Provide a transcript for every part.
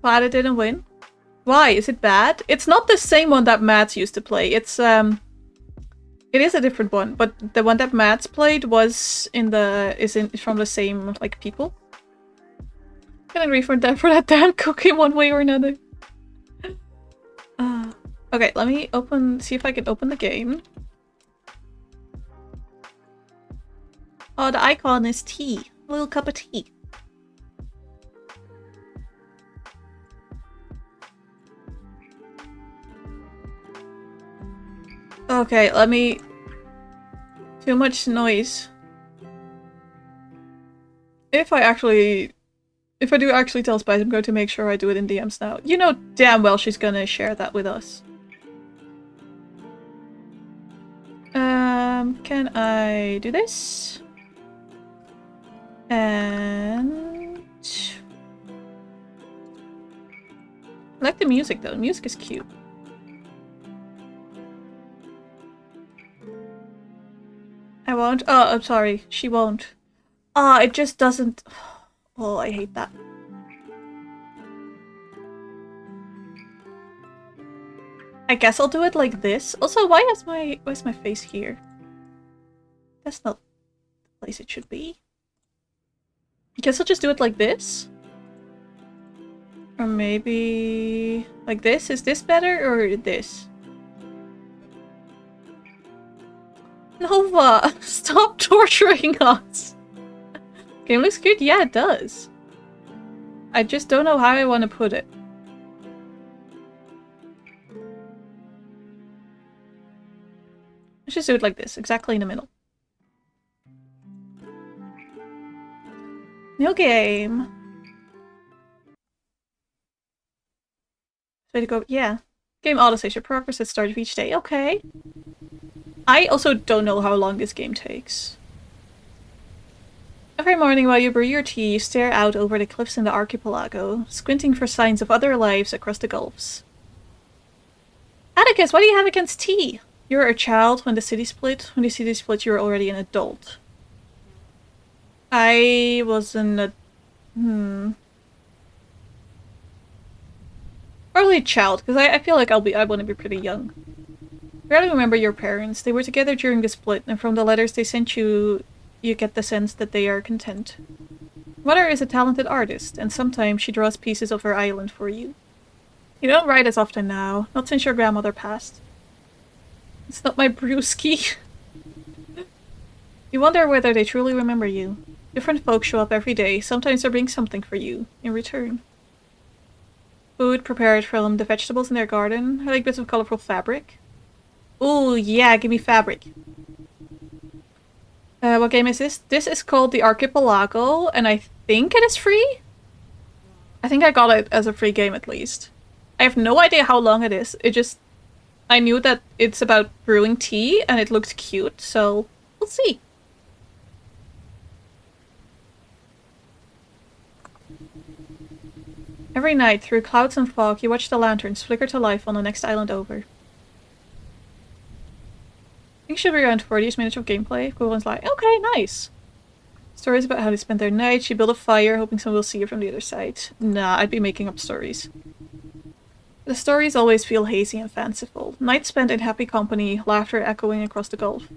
Glad it didn't win. Why? Is it bad? It's not the same one that Mads used to play. It's it is a different one, but the one that Mads played was from the same like people. Getting refund that for that damn cookie one way or another. Okay, let me see if I can open the game. Oh, the icon is tea. A little cup of tea. Okay, let me... Too much noise. If I do actually tell Spice, I'm going to make sure I do it in DMs now. You know damn well she's gonna share that with us. Can I do this? And... I like the music though. The music is cute. I won't. Oh, I'm sorry. She won't. Ah, it just doesn't... Oh, I hate that. I guess I'll do it like this. Also, why is my face here? That's not the place it should be. I guess I'll just do it like this. Or maybe... like this? Is this better or this? Nova! Stop torturing us! Game looks good? Yeah, it does. I just don't know how I want to put it. Let's just do it like this, exactly in the middle. New game. Way to go. Yeah. Game auto saves your progress at the start of each day. Okay. I also don't know how long this game takes. Every morning while you brew your tea, you stare out over the cliffs in the Archipelago, squinting for signs of other lives across the gulfs. Atticus, what do you have against tea? You were a child when the city split. When the city split, you were already an adult. I was Probably a child, because I feel like I want to be pretty young. I barely remember your parents. They were together during the split, and from the letters they sent you, you get the sense that they are content. Mother is a talented artist, and sometimes she draws pieces of her island for you. You don't write as often now, not since your grandmother passed. It's not my brewski. You wonder whether they truly remember you. Different folks show up every day, sometimes they bring something for you, in return. Food prepared from the vegetables in their garden. I like bits of colorful fabric. Ooh, yeah, give me fabric. What game is this? This is called the Archipelago, and I think it is free? I think I got it as a free game at least. I have no idea how long it is. I knew that it's about brewing tea, and it looked cute, so we'll see. Every night, through clouds and fog, you watch the lanterns flicker to life on the next island over. I think it should be around 40 minutes of gameplay. Everyone's like, okay, nice. Stories about how they spent their night. She built a fire, hoping someone will see her from the other side. Nah, I'd be making up stories. The stories always feel hazy and fanciful. Nights spent in happy company, laughter echoing across the gulf.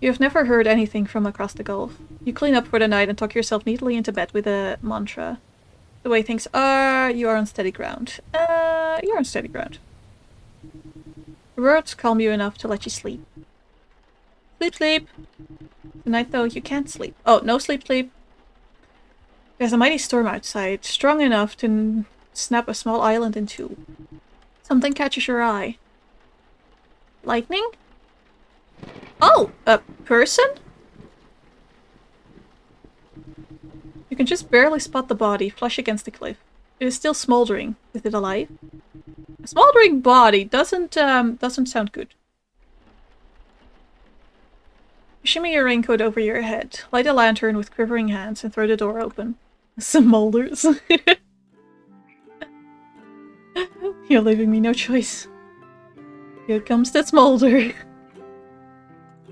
You have never heard anything from across the gulf. You clean up for the night and tuck yourself neatly into bed with a mantra. The way things are, you are on steady ground. You're on steady ground. The words calm you enough to let you sleep. Sleep, sleep! Tonight, though, you can't sleep. Oh, no sleep, sleep. There's a mighty storm outside, strong enough to snap a small island in two. Something catches your eye. Lightning? Oh! A person? You can just barely spot the body, flush against the cliff. It is still smoldering. Is it alive? A smoldering body doesn't sound good. Shimmy your raincoat over your head, light a lantern with quivering hands, and throw the door open. Smolders. You're leaving me no choice. Here comes the smolder.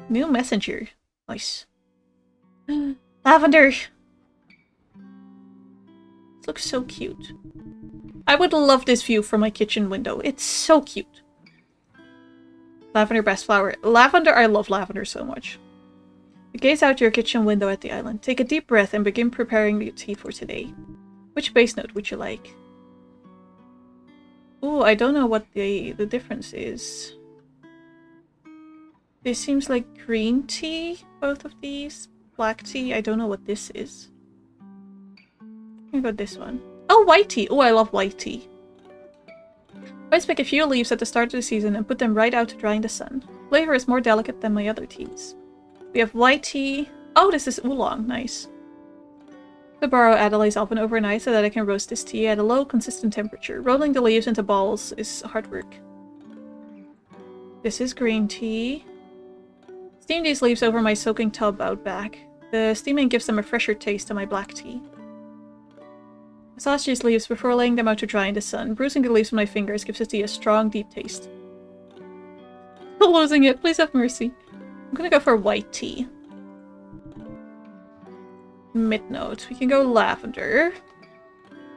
New messenger. Nice. Lavender. It looks so cute. I would love this view from my kitchen window. It's so cute. Lavender best flower. Lavender, I love lavender so much. You gaze out your kitchen window at the island. Take a deep breath and begin preparing the tea for today. Which base note would you like? Ooh, I don't know what the difference is. This seems like green tea, both of these. Black tea, I don't know what this is. I'm gonna go this one. Oh, white tea! Oh, I love white tea. Always pick a few leaves at the start of the season and put them right out to dry in the sun. Flavor is more delicate than my other teas. We have white tea. Oh, this is oolong. Nice. To borrow Adelaide's oven overnight so that I can roast this tea at a low, consistent temperature. Rolling the leaves into balls is hard work. This is green tea. Steam these leaves over my soaking tub out back. The steaming gives them a fresher taste than my black tea. Massage these leaves before laying them out to dry in the sun. Bruising the leaves with my fingers gives the tea a strong, deep taste. I'm losing it. Please have mercy. I'm gonna go for white tea. Mid-note. We can go lavender.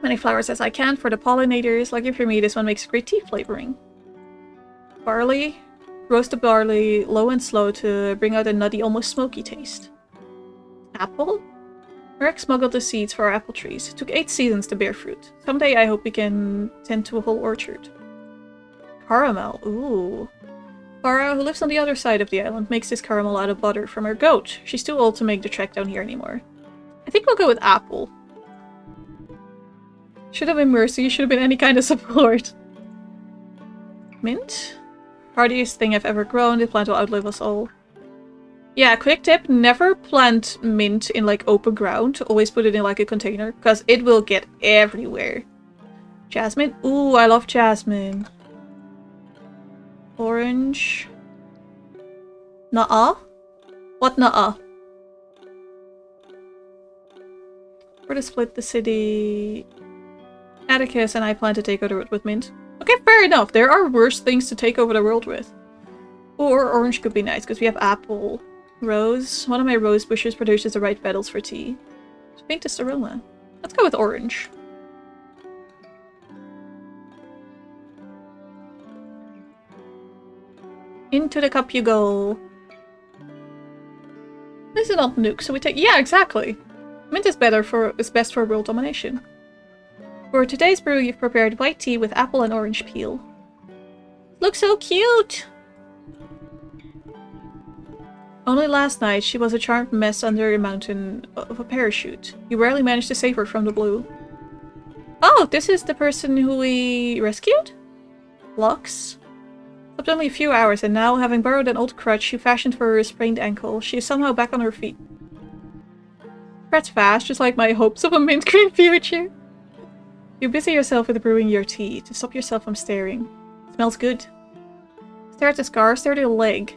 Many flowers as I can for the pollinators. Lucky for me, this one makes great tea flavoring. Barley. Roast the barley low and slow to bring out a nutty, almost smoky taste. Apple. Merrick smuggled the seeds for our apple trees. It took 8 seasons to bear fruit. Someday I hope we can tend to a whole orchard. Caramel. Ooh. Farah, who lives on the other side of the island, makes this caramel out of butter from her goat. She's too old to make the trek down here anymore. I think we'll go with apple. Should have been mercy. Should have been any kind of support. Mint. Hardiest thing I've ever grown. The plant will outlive us all. Yeah, quick tip, never plant mint in like open ground. Always put it in like a container, because it will get everywhere. Jasmine? Ooh, I love jasmine. Orange. Nuh-uh? What nuh-uh? We're to split the city. Atticus and I plan to take over it with mint. Okay, fair enough. There are worse things to take over the world with. Or orange could be nice, because we have apple. Rose. One of my rose bushes produces the right petals for tea. It's faintest aroma. Let's go with orange. Into the cup you go. This is not nuke, so we take— yeah, exactly. Mint is best for world domination. For today's brew, you've prepared white tea with apple and orange peel. Looks so cute! Only last night, she was a charmed mess under a mountain of a parachute. You rarely managed to save her from the blue. Oh, this is the person who we rescued? Lux? Slept only a few hours, and now, having borrowed an old crutch you fashioned for her sprained ankle, she is somehow back on her feet. Spreads fast, just like my hopes of a mint green future. You busy yourself with brewing your tea, to stop yourself from staring. Smells good. Stare at the scar, stare at your leg.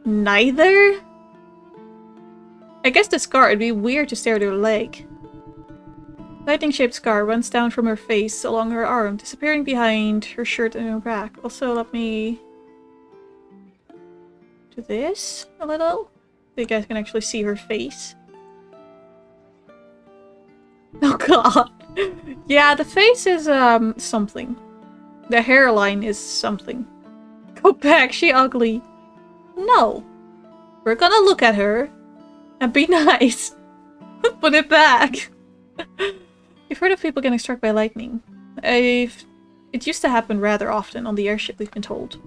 Neither? I guess the scar, it'd be weird to stare at her leg. Lightning-shaped scar runs down from her face along her arm, disappearing behind her shirt and her back. Also, let me do this a little, so you guys can actually see her face. Oh god. Yeah, the face is something. The hairline is something. Go back, she ugly. No. We're gonna look at her and be nice. Put it back. You've heard of people getting struck by lightning. It used to happen rather often on the airship, we've been told.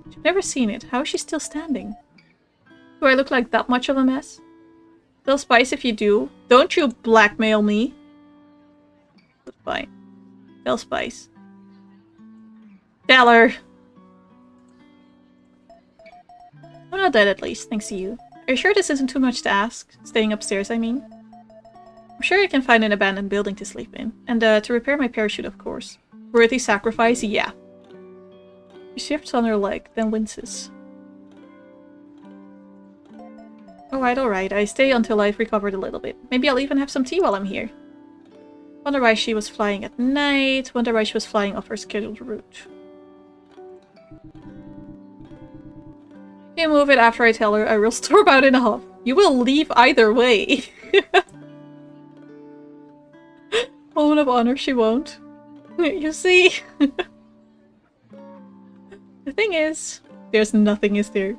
You've never seen it. How is she still standing? Do I look like that much of a mess? Tell Spice if you do. Don't you blackmail me. That's fine. Tell Spice. Tell her. I'm not dead at least, thanks to you. Are you sure this isn't too much to ask? Staying upstairs, I mean. I'm sure you can find an abandoned building to sleep in. And to repair my parachute, of course. Worthy sacrifice? Yeah. She shifts on her leg, then winces. Alright. I stay until I've recovered a little bit. Maybe I'll even have some tea while I'm here. Wonder why she was flying at night. Wonder why she was flying off her scheduled route. You move it after I tell her I will storm out in a huff. You will leave either way. woman of honor, she won't. You see? The thing is, there's nothing, is there?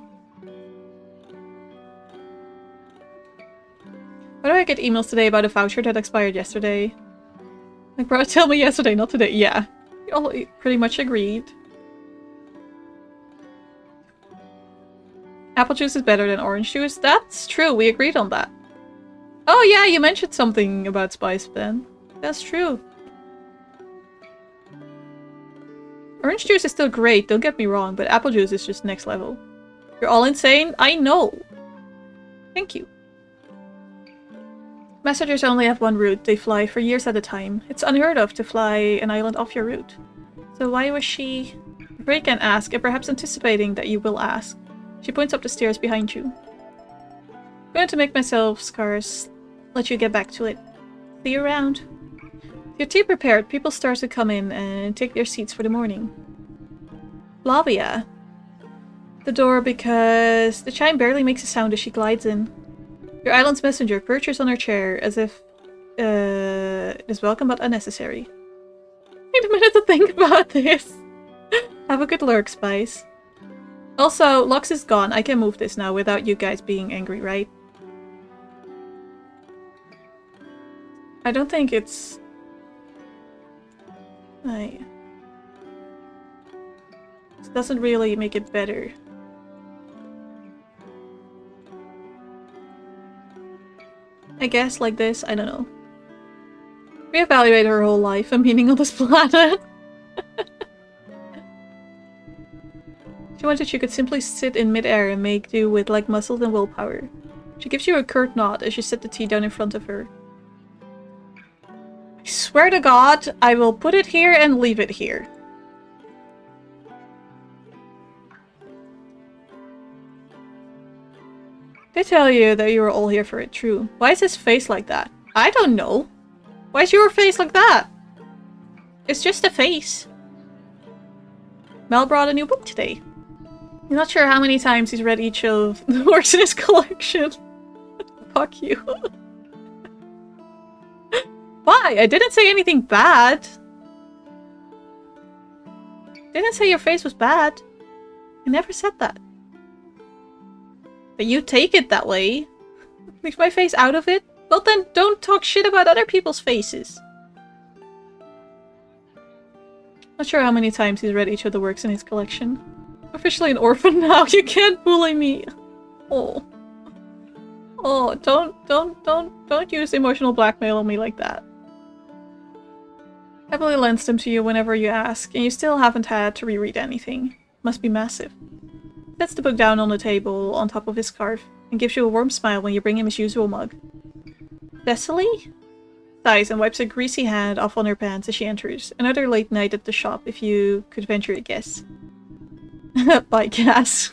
Why do I get emails today about a voucher that expired yesterday? Like, bro, tell me yesterday, not today. Yeah. We all pretty much agreed. Apple juice is better than orange juice. That's true, we agreed on that. Oh yeah, you mentioned something about spice, Ben. That's true. Orange juice is still great, don't get me wrong, but apple juice is just next level. You're all insane? I know! Thank you. Messengers only have one route. They fly for years at a time. It's unheard of to fly an island off your route. So why was she... Break and ask, and perhaps anticipating that you will ask. She points up the stairs behind you. I'm going to make myself scarce. Let you get back to it. See you around. With your tea prepared, people start to come in and take their seats for the morning. Flavia. The door because the chime barely makes a sound as she glides in. Your island's messenger perches on her chair as if it is welcome but unnecessary. Need a minute to think about this. Have a good lurk, Spice. Also, Lux is gone. I can move this now without you guys being angry, right? I don't think it's... This doesn't really make it better. I guess like this, I don't know. Reevaluate her whole life and meaning on this planet. She wanted she could simply sit in midair and make do with like muscles and willpower. She gives you a curt nod as you set the tea down in front of her. I swear to God, I will put it here and leave it here. They tell you that you were all here for it, true. Why is his face like that? I don't know. Why is your face like that? It's just a face. Mel brought a new book today. I'm not sure how many times he's read each of the works in his collection. Fuck you. Why? I didn't say anything bad. Didn't say your face was bad. I never said that. But you take it that way. Leave my face out of it? Well then, don't talk shit about other people's faces. Not sure how many times he's read each of the works in his collection. Officially an orphan now, you can't bully me. Oh. Oh, don't use emotional blackmail on me like that. Happily lends them to you whenever you ask, and you still haven't had to reread anything. Must be massive. Sets the book down on the table on top of his scarf, and gives you a warm smile when you bring him his usual mug. Cecily? Sighs and wipes a greasy hand off on her pants as she enters. Another late night at the shop, if you could venture a guess. By gas.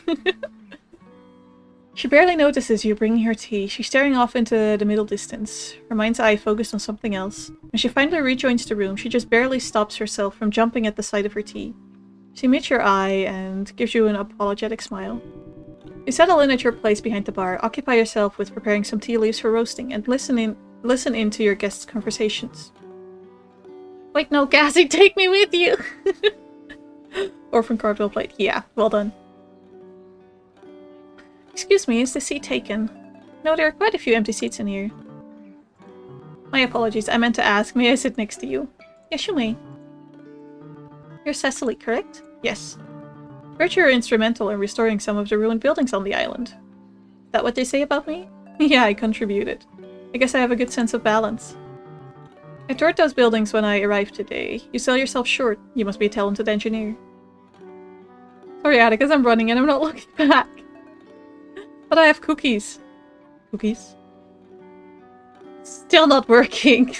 She barely notices you bringing her tea. She's staring off into the middle distance, her mind's eye focused on something else. When she finally rejoins the room, she just barely stops herself from jumping at the sight of her tea. She meets your eye and gives you an apologetic smile. You settle in at your place behind the bar, occupy yourself with preparing some tea leaves for roasting, and listen in to your guests' conversations. Wait, no, Gassy, take me with you! Orphan card well played. Yeah, well done. Excuse me, is the seat taken? No, there are quite a few empty seats in here. My apologies, I meant to ask, may I sit next to you? Yes, you may. You're Cecily, correct? Yes. Heard you were instrumental in restoring some of the ruined buildings on the island. Is that what they say about me? Yeah, I contributed. I guess I have a good sense of balance. I toured those buildings when I arrived today. You sell yourself short. You must be a talented engineer. Sorry, Atticus, I'm running and I'm not looking back. But I have cookies. Cookies? Still not working.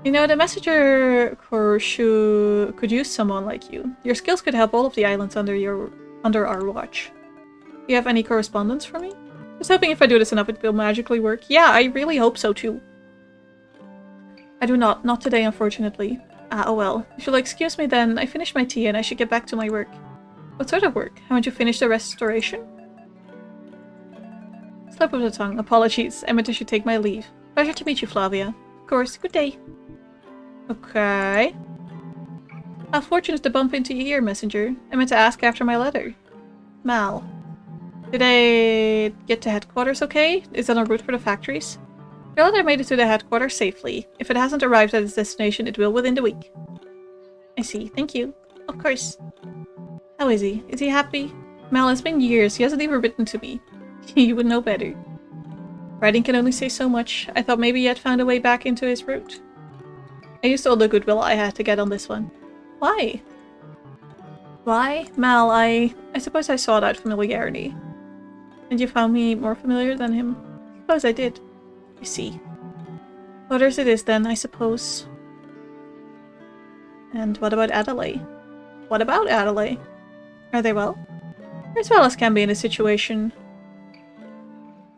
You know, the messenger corps could use someone like you. Your skills could help all of the islands under our watch. Do you have any correspondence for me? Just hoping if I do this enough it will magically work. Yeah, I really hope so too. I do not. Not today, unfortunately. Ah, oh well. If you'll excuse me then, I finished my tea and I should get back to my work. What sort of work? Haven't you finished the restoration? Slip of the tongue. Apologies. I meant I should take my leave. Pleasure to meet you, Flavia. Of course. Good day. Okay. How fortunate to bump into you here, messenger. I meant to ask after my letter. Mal. Did I get to headquarters okay? Is it en route for the factories? Your letter made it to the headquarters safely. If it hasn't arrived at its destination, it will within the week. I see. Thank you. Of course. How is he? Is he happy? Mal, it's been years. He hasn't even written to me. You would know better. Writing can only say so much. I thought maybe he had found a way back into his route. I used all the goodwill I had to get on this one. Why? Why? Mal, I suppose I sought out familiarity. And you found me more familiar than him? I suppose I did. I see. Others it is then, I suppose. And what about Adelaide? What about Adelaide? Are they well? As well as can be in a situation.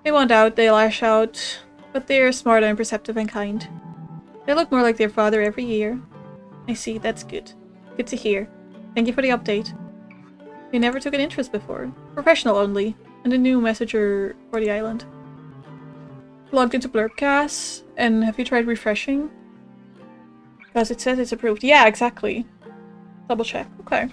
They want out, they lash out, but they're smart and perceptive and kind. They look more like their father every year. I see, that's good. Good to hear. Thank you for the update. You never took an interest before. Professional only, and a new messenger for the island. Logged into Blurbcast, and have you tried refreshing? Because it says it's approved. Yeah, exactly. Double check. Okay.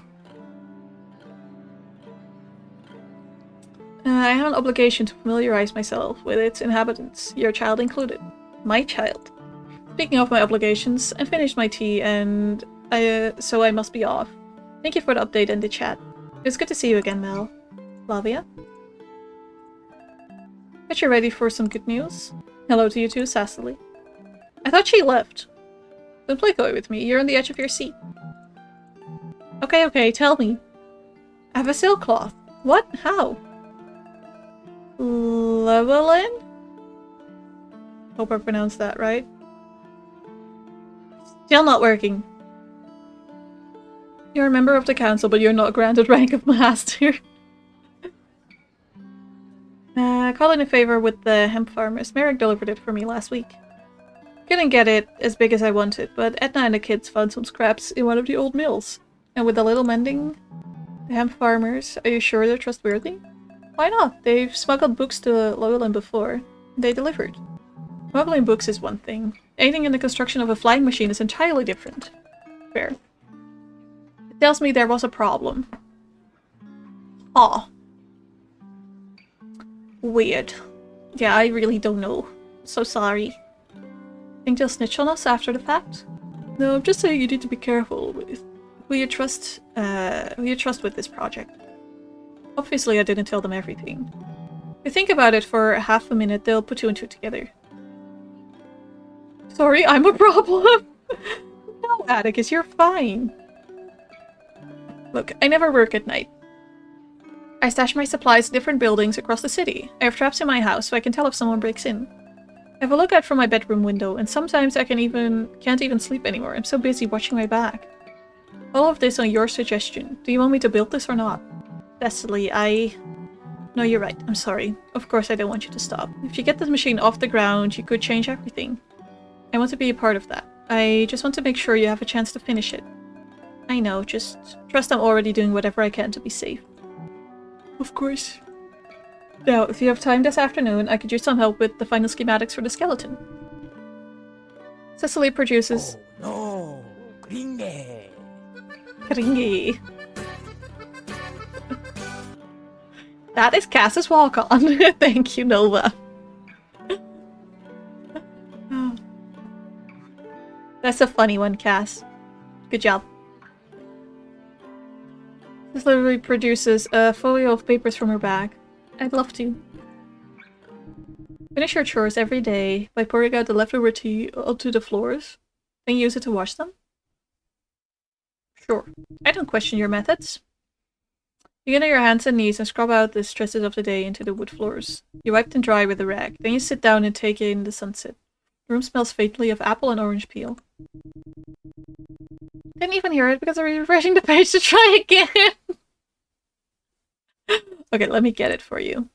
I have an obligation to familiarize myself with its inhabitants, your child included. My child. Speaking of my obligations, I finished my tea and so I must be off. Thank you for the update and the chat. It's good to see you again, Mel. Flavia? Bet you're ready for some good news? Hello to you too, Cecily. I thought she left. Don't play coy with me, you're on the edge of your seat. Okay, tell me. I have a sailcloth. What? How? Llewellyn? Hope I pronounced that right. Still not working. You're a member of the council, but you're not granted rank of master. Call in a favor with the hemp farmers. Merrick delivered it for me last week. Couldn't get it as big as I wanted, but Edna and the kids found some scraps in one of the old mills. And with a little mending, the hemp farmers, are you sure they're trustworthy? Why not? They've smuggled books to Llewellyn before. They delivered. Smuggling books is one thing. Aiding in the construction of a flying machine is entirely different. Fair. It tells me there was a problem. Aw. Weird. Yeah, I really don't know. So sorry. Think they'll snitch on us after the fact? No, I'm just saying you need to be careful with who you trust with this project. Obviously, I didn't tell them everything. If you think about it for half a minute, they'll put two and two together. Sorry, I'm a problem! No, Atticus, you're fine. Look, I never work at night. I stash my supplies in different buildings across the city. I have traps in my house, so I can tell if someone breaks in. I have a lookout from my bedroom window, and sometimes I can't even sleep anymore. I'm so busy watching my back. All of this on your suggestion. Do you want me to build this or not? Cecily, No, you're right. I'm sorry. Of course I don't want you to stop. If you get this machine off the ground, you could change everything. I want to be a part of that. I just want to make sure you have a chance to finish it. I know, just trust I'm already doing whatever I can to be safe. Of course. Now, if you have time this afternoon, I could use some help with the final schematics for the skeleton. Cecily produces... Oh no! Kringe! Kringy. That is Cass's walk-on. Thank you, Nova. That's a funny one, Cass. Good job. This literally produces a folio of papers from her bag. I'd love to. Finish your chores every day by pouring out the leftover tea onto the floors, then use it to wash them? Sure. I don't question your methods. You get on your hands and knees and scrub out the stresses of the day into the wood floors. You wipe them dry with a rag, then you sit down and take in the sunset. The room smells faintly of apple and orange peel. Didn't even hear it because I was refreshing the page to try again. Okay, let me get it for you.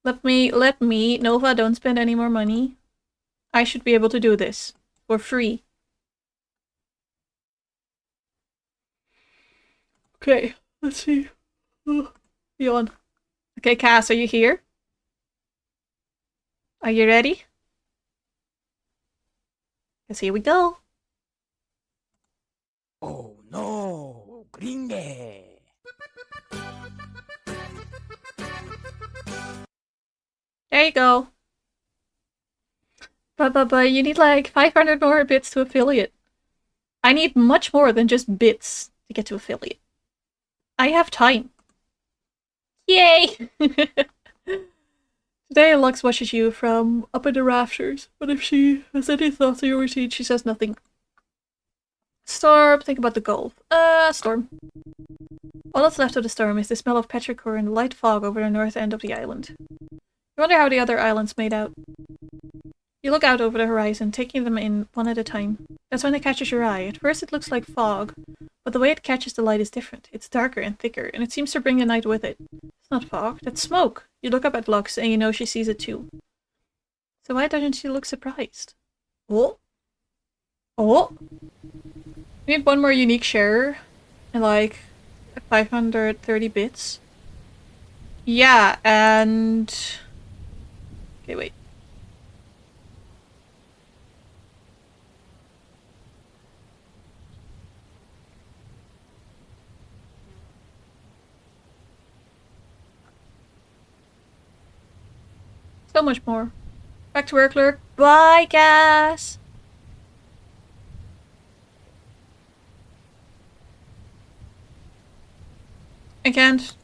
Let me, Nova, don't spend any more money. I should be able to do this. For free. Okay, let's see. Yawn. Okay, Cass, are you here? Are you ready? Because here we go. Oh no, gringe. There you go. But you need like 500 more bits to affiliate. I need much more than just bits to get to affiliate. I have time. Yay! Today Lux watches you from up in the rafters, but if she has any thoughts of your routine, she says nothing. Storm, think about the golf. Storm. All that's left of the storm is the smell of petrichor and light fog over the north end of the island. You wonder how the other islands made out. You look out over the horizon, taking them in one at a time. That's when it catches your eye. At first it looks like fog, but the way it catches the light is different. It's darker and thicker, and it seems to bring the night with it. It's not fog, that's smoke. You look up at Lux, and you know she sees it too. So why doesn't she look surprised? Oh? Oh? We need one more unique sharer, and like 530 bits. Yeah, and... Okay, wait. So much more. Back to work, Lurk. Bye, gas! I can't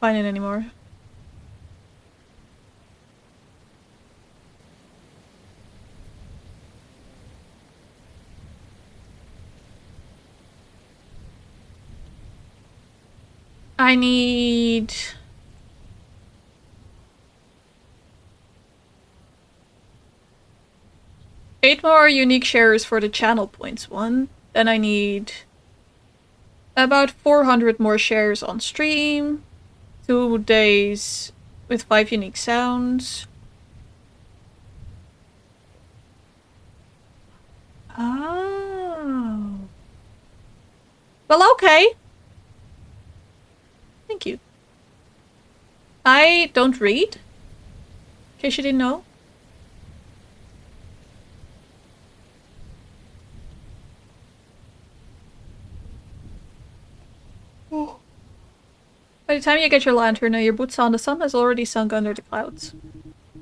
find it anymore. I need... eight more unique shares for the channel points one. Then I need about 400 more shares on stream. 2 days with 5 unique sounds. Oh. Well, okay. Thank you. I don't read. In case you didn't know. Oh. By the time you get your lantern and your boots on, the sun has already sunk under the clouds.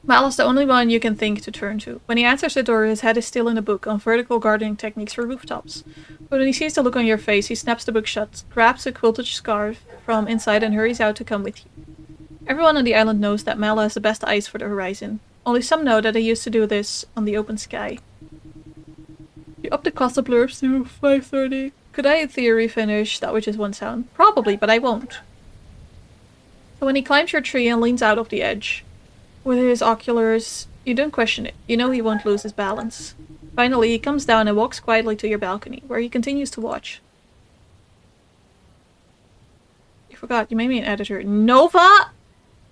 Mal is the only one you can think to turn to. When he answers the door, his head is still in a book on vertical gardening techniques for rooftops. But when he sees the look on your face, he snaps the book shut, grabs a quilted scarf from inside and hurries out to come with you. Everyone on the island knows that Mala has the best eyes for the horizon. Only some know that he used to do this on the open sky. You up the cost of blurbs to 530. Could I, in theory, finish that which is one sound? Probably, but I won't. So when he climbs your tree and leans out of the edge, with his oculars, you don't question it. You know he won't lose his balance. Finally, he comes down and walks quietly to your balcony, where he continues to watch. You forgot, you made me an editor. Nova!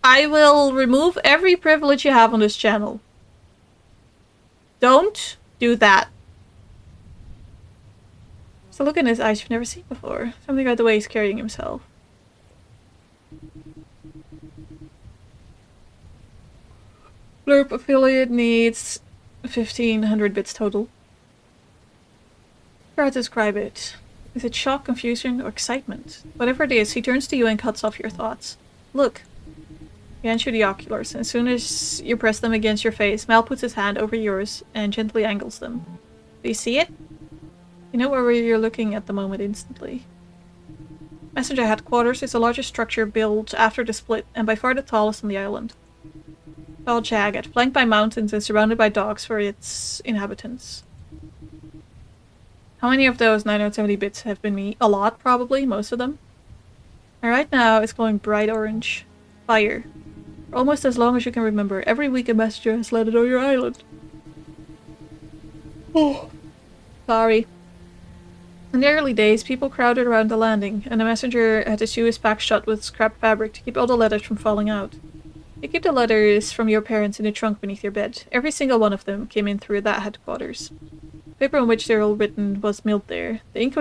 I will remove every privilege you have on this channel. Don't do that. It's a look in his eyes you've never seen before. Something about the way he's carrying himself. Blurb affiliate needs 1500 bits total. Try to describe it. Is it shock, confusion, or excitement? Whatever it is, he turns to you and cuts off your thoughts. Look. He hands you the oculars, and as soon as you press them against your face, Mal puts his hand over yours and gently angles them. Do you see it? You know where you're looking at the moment instantly. Messenger Headquarters is the largest structure built after the split, and by far the tallest on the island. All jagged, flanked by mountains and surrounded by docks for its inhabitants. How many of those 970 bits have been me? A lot, probably. Most of them. And right now, it's glowing bright orange. Fire. For almost as long as you can remember, every week a messenger has landed on your island. Oh. Sorry. In the early days, people crowded around the landing, and the messenger had to sew his pack shut with scrap fabric to keep all the letters from falling out. You keep the letters from your parents in the trunk beneath your bed. Every single one of them came in through that headquarters. The paper on which they're all written was milled there. The ink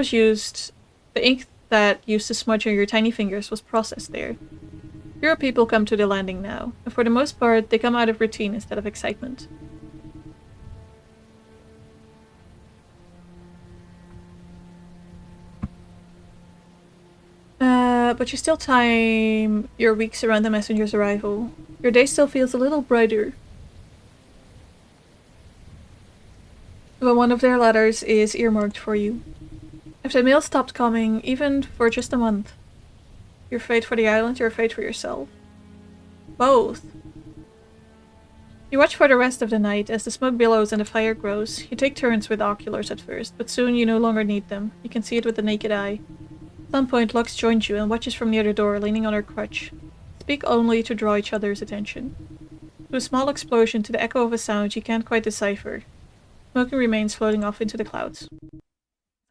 that used to smudge on your tiny fingers was processed there. Fewer people come to the landing now, and for the most part, they come out of routine instead of excitement. But you still time your weeks around the messenger's arrival. Your day still feels a little brighter. But one of their letters is earmarked for you. If the mail stopped coming, even for just a month, you're afraid for the island, you're afraid for yourself. Both. You watch for the rest of the night as the smoke billows and the fire grows. You take turns with oculars at first, but soon you no longer need them. You can see it with the naked eye. At some point, Lux joins you and watches from near the door, leaning on her crutch. Speak only to draw each other's attention. To a small explosion, to the echo of a sound you can't quite decipher. Smoking remains floating off into the clouds.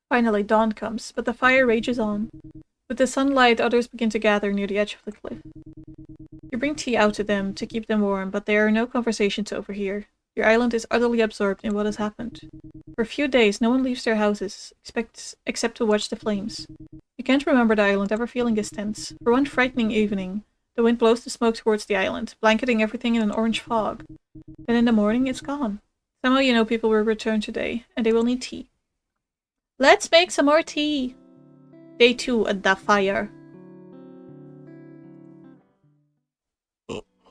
Finally, dawn comes, but the fire rages on. With the sunlight, others begin to gather near the edge of the cliff. You bring tea out to them to keep them warm, but there are no conversations to overhear. Your island is utterly absorbed in what has happened. For a few days, no one leaves their houses, except to watch the flames. You can't remember the island ever feeling this tense. For one frightening evening, the wind blows the smoke towards the island, blanketing everything in an orange fog. Then in the morning, it's gone. Somehow you know people will return today, and they will need tea. Let's make some more tea! Day 2 at the fire.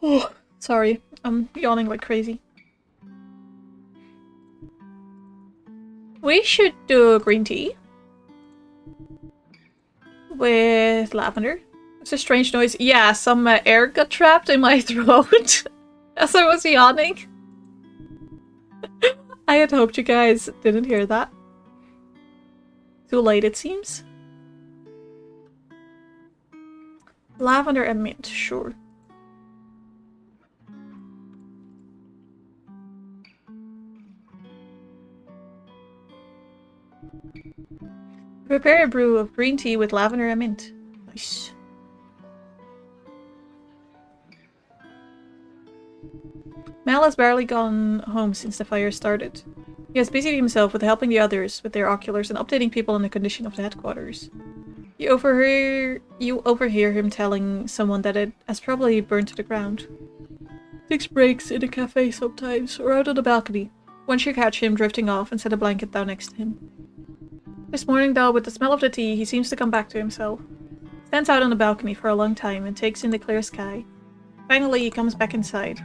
Oh, sorry, I'm yawning like crazy. We should do green tea. With lavender. It's a strange noise. Yeah, some air got trapped in my throat as I was yawning. I had hoped you guys didn't hear that. Too late, it seems. Lavender and mint, sure. Prepare a brew of green tea with lavender and mint. Nice. Mal has barely gone home since the fire started. He has busied himself with helping the others with their oculars and updating people on the condition of the headquarters. You overhear him telling someone that it has probably burned to the ground. Takes breaks in a cafe sometimes, or out on the balcony. Once you catch him drifting off and set a blanket down next to him. This morning though, with the smell of the tea, he seems to come back to himself. Stands out on the balcony for a long time and takes in the clear sky. Finally, he comes back inside.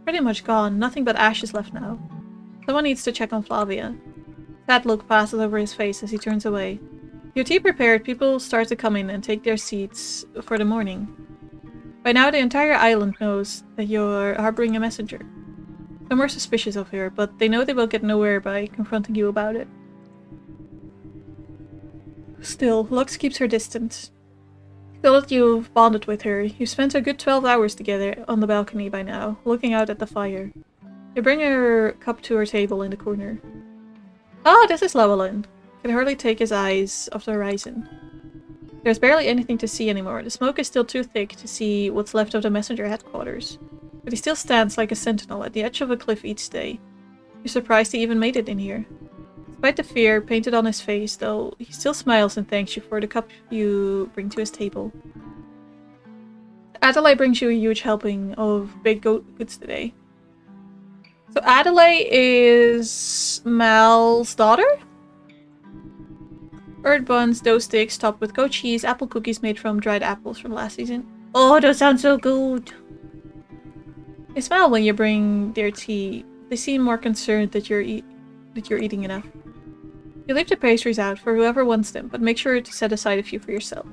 Pretty much gone, nothing but ashes left now. Someone needs to check on Flavia. Sad look passes over his face as he turns away. Your tea prepared, people start to come in and take their seats for the morning. By now the entire island knows that you're harboring a messenger. Some are suspicious of her, but they know they will get nowhere by confronting you about it. Still, Lux keeps her distance. You feel that you've bonded with her. You've spent a good 12 hours together on the balcony by now, looking out at the fire. You bring her cup to her table in the corner. Oh, this is Llewellyn. Can hardly take his eyes off the horizon. There's barely anything to see anymore. The smoke is still too thick to see what's left of the messenger headquarters. But he still stands like a sentinel at the edge of a cliff each day. You're surprised he even made it in here. Despite the fear painted on his face, though, he still smiles and thanks you for the cup you bring to his table. Adelaide brings you a huge helping of baked goods today. So Adelaide is Mal's daughter? Bird buns, dough sticks topped with goat cheese, apple cookies made from dried apples from last season. Oh, those sound so good! They smile when you bring their tea. They seem more concerned that you're eating enough. You leave the pastries out for whoever wants them, but make sure to set aside a few for yourself.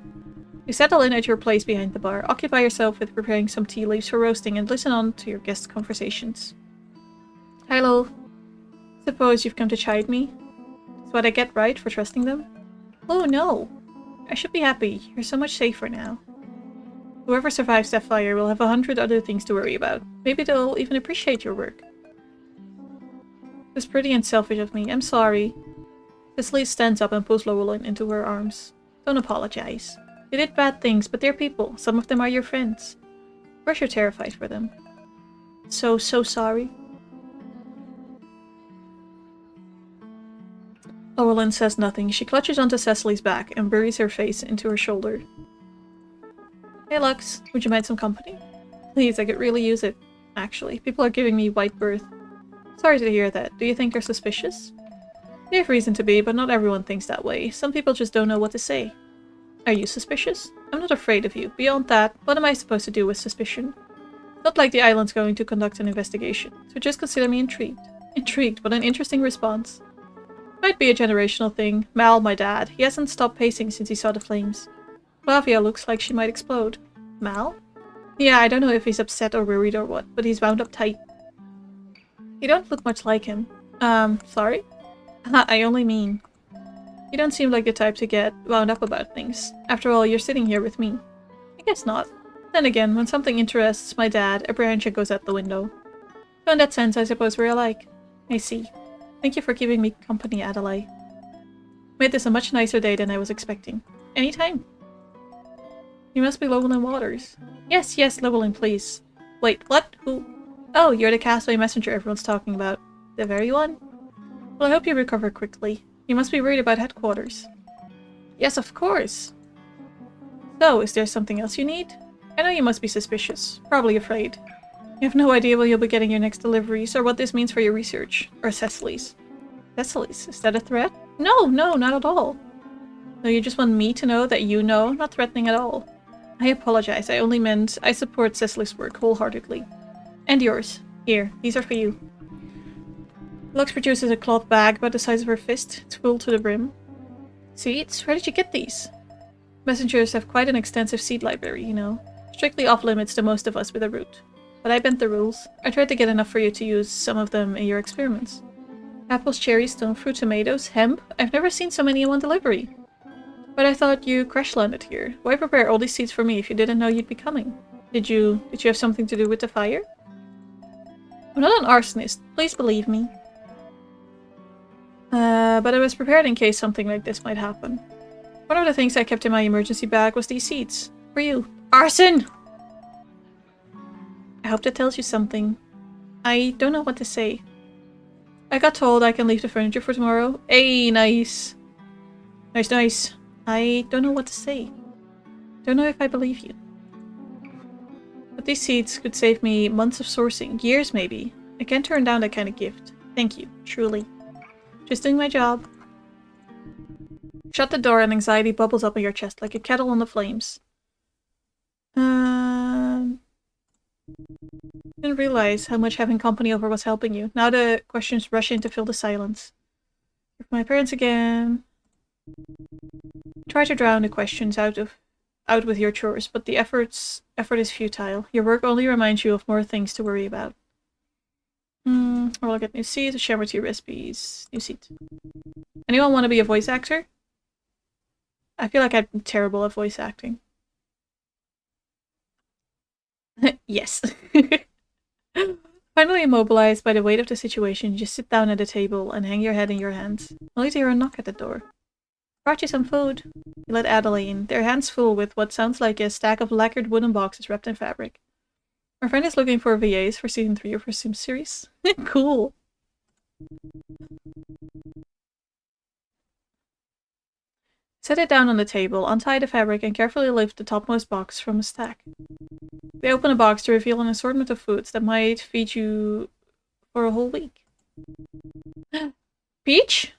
You settle in at your place behind the bar, occupy yourself with preparing some tea leaves for roasting, and listen on to your guests' conversations. Hello. Suppose you've come to chide me? Is what I get right for trusting them? Oh no. I should be happy. You're so much safer now. Whoever survives that fire will have 100 other things to worry about. Maybe they'll even appreciate your work. It was pretty and selfish of me. I'm sorry. Cicely stands up and pulls Llewellyn into her arms. Don't apologize. They did bad things, but they're people. Some of them are your friends. Of course you're terrified for them. So sorry. Llewellyn says nothing. She clutches onto Cecily's back and buries her face into her shoulder. Hey Lux, would you mind some company? Please, I could really use it. Actually, people are giving me white birth. Sorry to hear that. Do you think they're suspicious? They have reason to be, but not everyone thinks that way. Some people just don't know what to say. Are you suspicious? I'm not afraid of you. Beyond that, what am I supposed to do with suspicion? Not like the island's going to conduct an investigation, so just consider me intrigued. Intrigued, what an interesting response. Might be a generational thing. Mal, my dad, he hasn't stopped pacing since he saw the flames. Flavia looks like she might explode. Mal? Yeah, I don't know if he's upset or worried or what, but he's wound up tight. You don't look much like him. Sorry? I only mean... You don't seem like the type to get wound up about things. After all, you're sitting here with me. I guess not. Then again, when something interests my dad, apprehension goes out the window. So in that sense, I suppose we're alike. I see. Thank you for keeping me company, Adelaide. Made this a much nicer day than I was expecting. Anytime. You must be Llewellyn Waters. Yes, Llewellyn, please. Wait, what? Who? Oh, you're the Castaway messenger everyone's talking about. The very one? Well, I hope you recover quickly. You must be worried about headquarters. Yes, of course. So, is there something else you need? I know you must be suspicious. Probably afraid. You have no idea when you'll be getting your next deliveries, or what this means for your research. Or Cecily's. Cecily's? Is that a threat? No, not at all. No, you just want me to know that you know, not threatening at all. I apologize, I only meant I support Cecily's work wholeheartedly. And yours. Here, these are for you. Lux produces a cloth bag about the size of her fist. It's full to the brim. Seeds? Where did you get these? Messengers have quite an extensive seed library, you know. Strictly off-limits to most of us with a root. But I bent the rules. I tried to get enough for you to use some of them in your experiments. Apples, cherries, stone fruit, tomatoes, hemp. I've never seen so many in one delivery. But I thought you crash-landed here. Why prepare all these seeds for me if you didn't know you'd be coming? Did you have something to do with the fire? I'm not an arsonist. Please believe me. But I was prepared in case something like this might happen. One of the things I kept in my emergency bag was these seeds. For you. Arson! I hope that tells you something. I don't know what to say. I got told I can leave the furniture for tomorrow. Hey, nice. Nice. I don't know what to say. Don't know if I believe you. But these seeds could save me months of sourcing. Years, maybe. I can't turn down that kind of gift. Thank you. Truly. Just doing my job. Shut the door and anxiety bubbles up in your chest like a kettle on the flames. Didn't realize how much having company over was helping you. Now the questions rush in to fill the silence. My parents again. Try to drown the questions out with your chores, but the effort is futile. Your work only reminds you of more things to worry about. Or I'll get new seeds, share with you recipes. New seeds. Anyone want to be a voice actor? I feel like I'm terrible at voice acting. Yes. Finally immobilized by the weight of the situation, you just sit down at the table and hang your head in your hands, only to hear a knock at the door. Brought you some food. You let Adelaide in, their hands full with what sounds like a stack of lacquered wooden boxes wrapped in fabric. My friend is looking for VAs for season 3 of her Sim series. Cool. Set it down on the table, untie the fabric, and carefully lift the topmost box from a stack. They open a box to reveal an assortment of foods that might feed you for a whole week. Peach?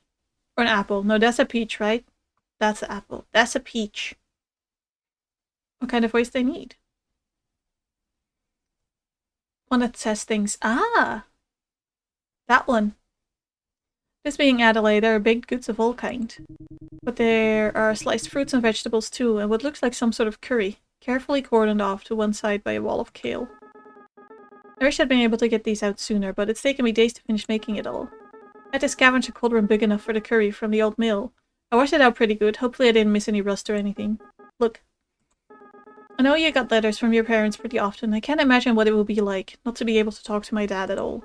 Or an apple? No, that's a peach, right? That's an apple. That's a peach. What kind of voice they need? One that says things. Ah! That one. This being Adelaide, there are baked goods of all kind. But there are sliced fruits and vegetables too, and what looks like some sort of curry, carefully cordoned off to one side by a wall of kale. I wish I'd been able to get these out sooner, but it's taken me days to finish making it all. I had to scavenge a cauldron big enough for the curry from the old mill. I washed it out pretty good, hopefully I didn't miss any rust or anything. Look. I know you got letters from your parents pretty often. I can't imagine what it will be like, not to be able to talk to my dad at all.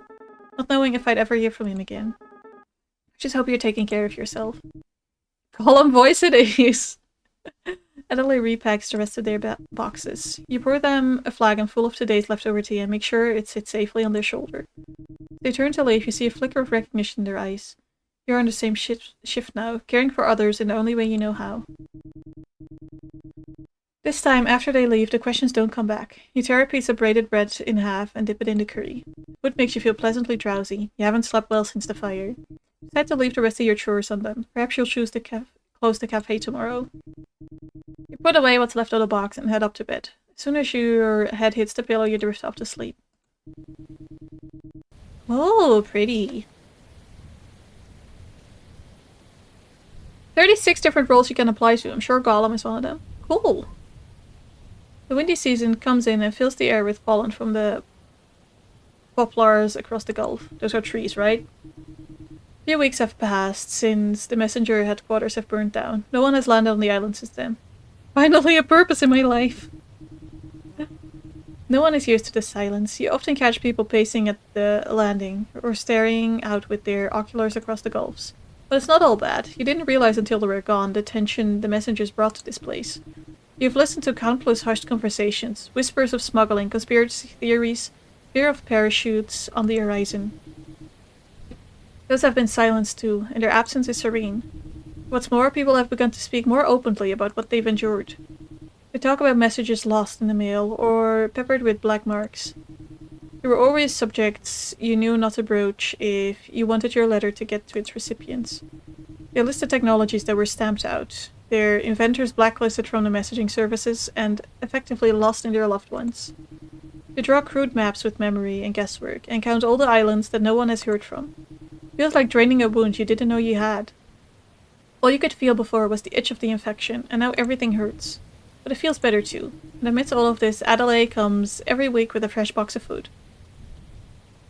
Not knowing if I'd ever hear from him again. I just hope you're taking care of yourself. Column voice it is! Adelaide repacks the rest of their boxes. You pour them a flagon full of today's leftover tea and make sure it sits safely on their shoulder. They turn to leave, you see a flicker of recognition in their eyes. You're on the same shift now, caring for others in the only way you know how. This time, after they leave, the questions don't come back. You tear a piece of braided bread in half and dip it in the curry. Food makes you feel pleasantly drowsy. You haven't slept well since the fire. Decide to leave the rest of your chores on them. Perhaps you'll choose to close the cafe tomorrow. Your Put away what's left of the box and head up to bed. As soon as your head hits the pillow, you drift off to sleep. Oh, pretty. 36 different roles you can apply to. I'm sure Gollum is one of them. Cool. The windy season comes in and fills the air with pollen from the poplars across the Gulf. Those are trees, right? A few weeks have passed since the messenger headquarters have burned down. No one has landed on the island since then. Finally a purpose in my life. No one is used to the silence. You often catch people pacing at the landing or staring out with their oculars across the gulfs. But it's not all bad. You didn't realize until they were gone the tension the messengers brought to this place. You've listened to countless hushed conversations, whispers of smuggling, conspiracy theories, fear of parachutes on the horizon. Those have been silenced too, and their absence is serene. What's more, people have begun to speak more openly about what they've endured. They talk about messages lost in the mail, or peppered with black marks. There were always subjects you knew not to broach if you wanted your letter to get to its recipients. They listed technologies that were stamped out, their inventors blacklisted from the messaging services, and effectively lost in their loved ones. They draw crude maps with memory and guesswork, and count all the islands that no one has heard from. Feels like draining a wound you didn't know you had. All you could feel before was the itch of the infection, and now everything hurts. But it feels better too. And amidst all of this, Adelaide comes every week with a fresh box of food.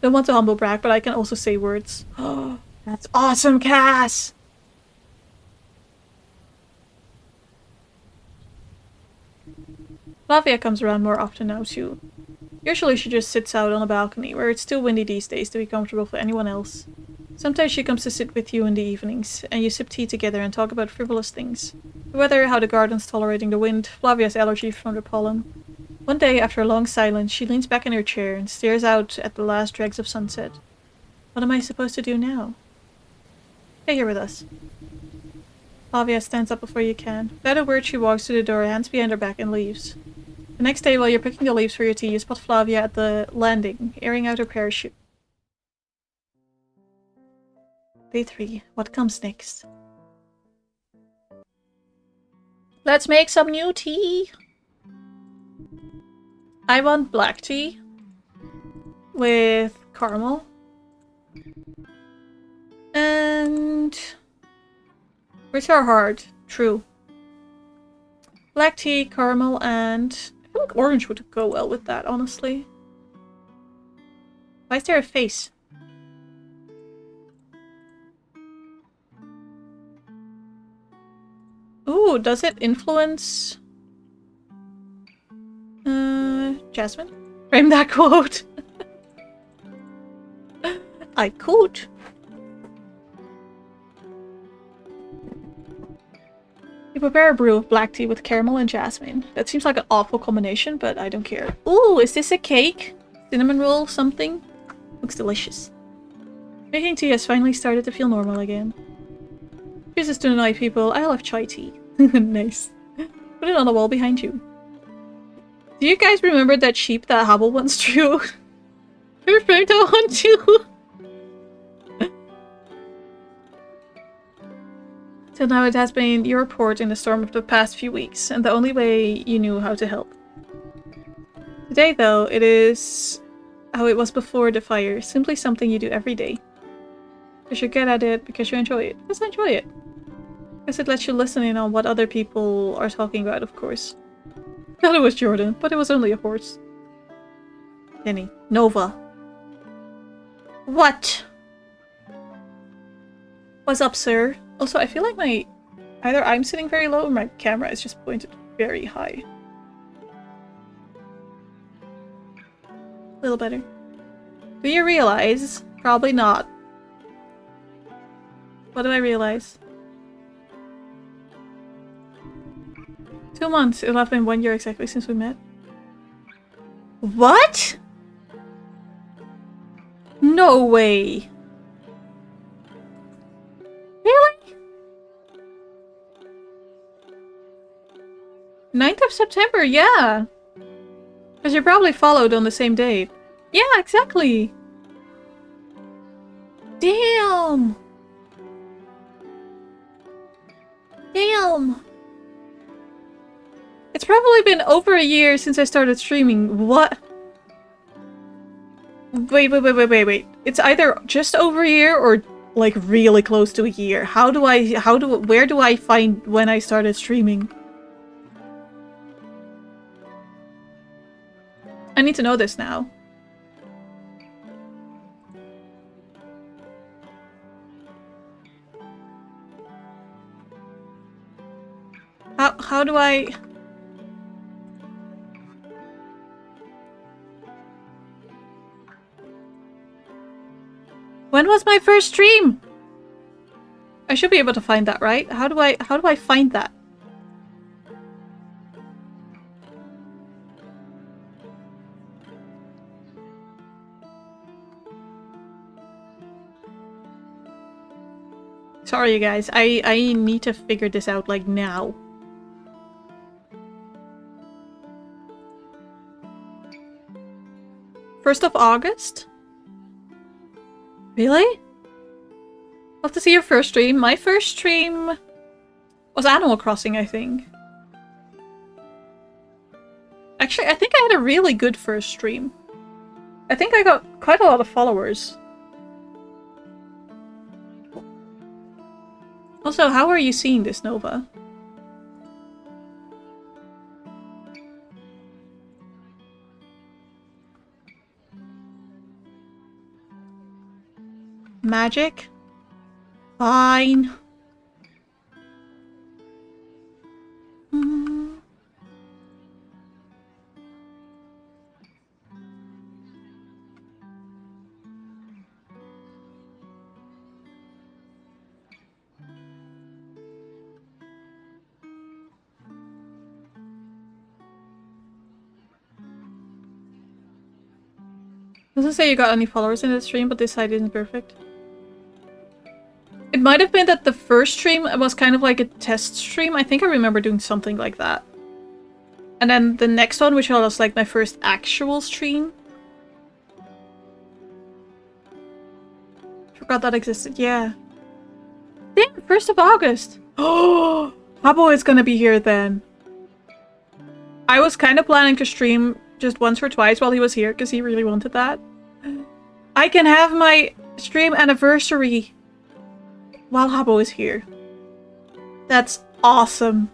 Don't want to humble brag, but I can also say words. Oh, that's awesome, Cass! Flavia comes around more often now too. Usually she just sits out on a balcony, where it's too windy these days to be comfortable for anyone else. Sometimes she comes to sit with you in the evenings, and you sip tea together and talk about frivolous things. The weather, how the garden's tolerating the wind, Flavia's allergy from the pollen. One day, after a long silence, she leans back in her chair and stares out at the last dregs of sunset. What am I supposed to do now? Stay here with us. Flavia stands up before you can. Without a word, she walks to the door, hands behind her back, and leaves. The next day, while you're picking the leaves for your tea, you spot Flavia at the landing, airing out her parachute. Day 3. What comes next? Let's make some new tea! I want black tea with caramel. And words are hard. True. Black tea, caramel, and I feel like orange would go well with that, honestly. Why is there a face? Ooh, does it influence... Jasmine? Frame that quote. I could. You prepare a brew of black tea with caramel and jasmine. That seems like an awful combination, but I don't care. Ooh, is this a cake? Cinnamon roll something? Looks delicious. Making tea has finally started to feel normal again. Chooses to annoy people. I love chai tea. Nice. Put it on the wall behind you. Do you guys remember that sheep that Hubble once drew? I framed that one too. Till now it has been your port in the storm of the past few weeks, and the only way you knew how to help. Today, though, it is how it was before the fire. Simply something you do every day. Because you're good at it, because you enjoy it. Because I enjoy it. Because it lets you listen in on what other people are talking about, of course. I thought it was Jordan, but it was only a horse. Jenny. Nova. What? What's up, sir? Also, I feel like either I'm sitting very low or my camera is just pointed very high. A little better. Do you realize? Probably not. What do I realize? 2 months. It'll have been 1 year exactly since we met. What? No way. Really? 9th of September, yeah. Because you probably followed on the same date. Yeah, exactly. Damn. Damn. It's probably been over a year since I started streaming. What? Wait. It's either just over a year or like really close to a year. Where do I find when I started streaming? I need to know this now. How do I... When was my first stream? I should be able to find that, right? How do I find that? Sorry, you guys. I need to figure this out, like, now. First of August? Really? Love to see your first stream. My first stream was Animal Crossing, I think. Actually, I think I had a really good first stream. I think I got quite a lot of followers. Also, how are you seeing this, Nova? Magic? Fine. Doesn't say you got any followers in the stream, but this side isn't perfect. It might have been that the first stream was kind of like a test stream. I think I remember doing something like that. And then the next one, which was like my first actual stream. Forgot that existed, yeah. Damn, 1st of August! Oh, Habo is gonna be here then. I was kind of planning to stream just once or twice while he was here, because he really wanted that. I can have my stream anniversary while Habo is here. That's awesome.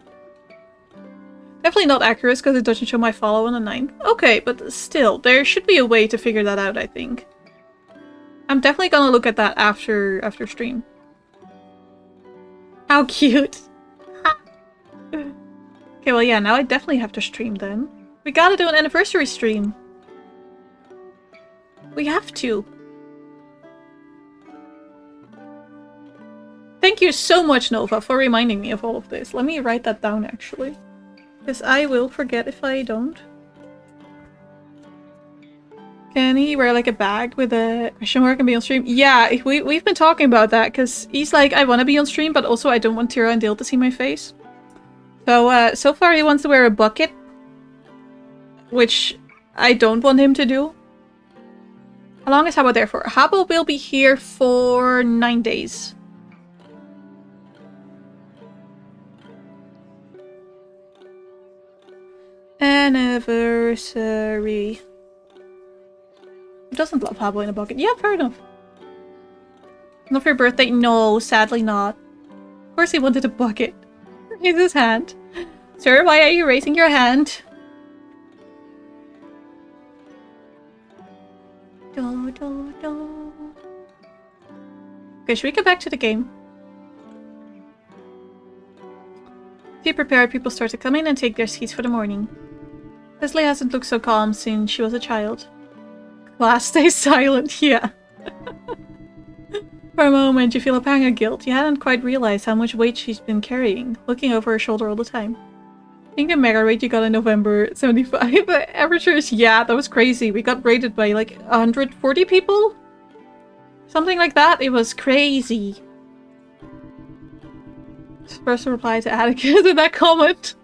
Definitely not accurate, because it doesn't show my follow on the 9th. Okay, but still, there should be a way to figure that out, I think. I'm definitely gonna look at that after stream. How cute! Okay, well yeah, now I definitely have to stream then. We gotta do an anniversary stream. We have to. Thank you so much, Nova, for reminding me of all of this. Let me write that down, actually. Because I will forget if I don't. Can he wear like a bag with a question mark and be on stream? Yeah, we've been talking about that, because he's like, I want to be on stream, but also I don't want Tira and Dale to see my face. So, so far he wants to wear a bucket. Which I don't want him to do. How long is Habo there for? Habo will be here for 9 days. Anniversary. Who doesn't love Habo in a bucket? Yeah, fair enough. Not for your birthday? No, sadly not. Of course he wanted a bucket. Raise his hand. Sir, why are you raising your hand? Okay, should we get back to the game? Be prepared, people start to come in and take their seats for the morning. Leslie hasn't looked so calm since she was a child. Class stays silent, yeah. For a moment, you feel a pang of guilt. You hadn't quite realized how much weight she's been carrying, looking over her shoulder all the time. I think the mega rate you got in November 75 amateurs, yeah, that was crazy. We got rated by like 140 people? Something like that. It was crazy. First reply to Atticus in that comment.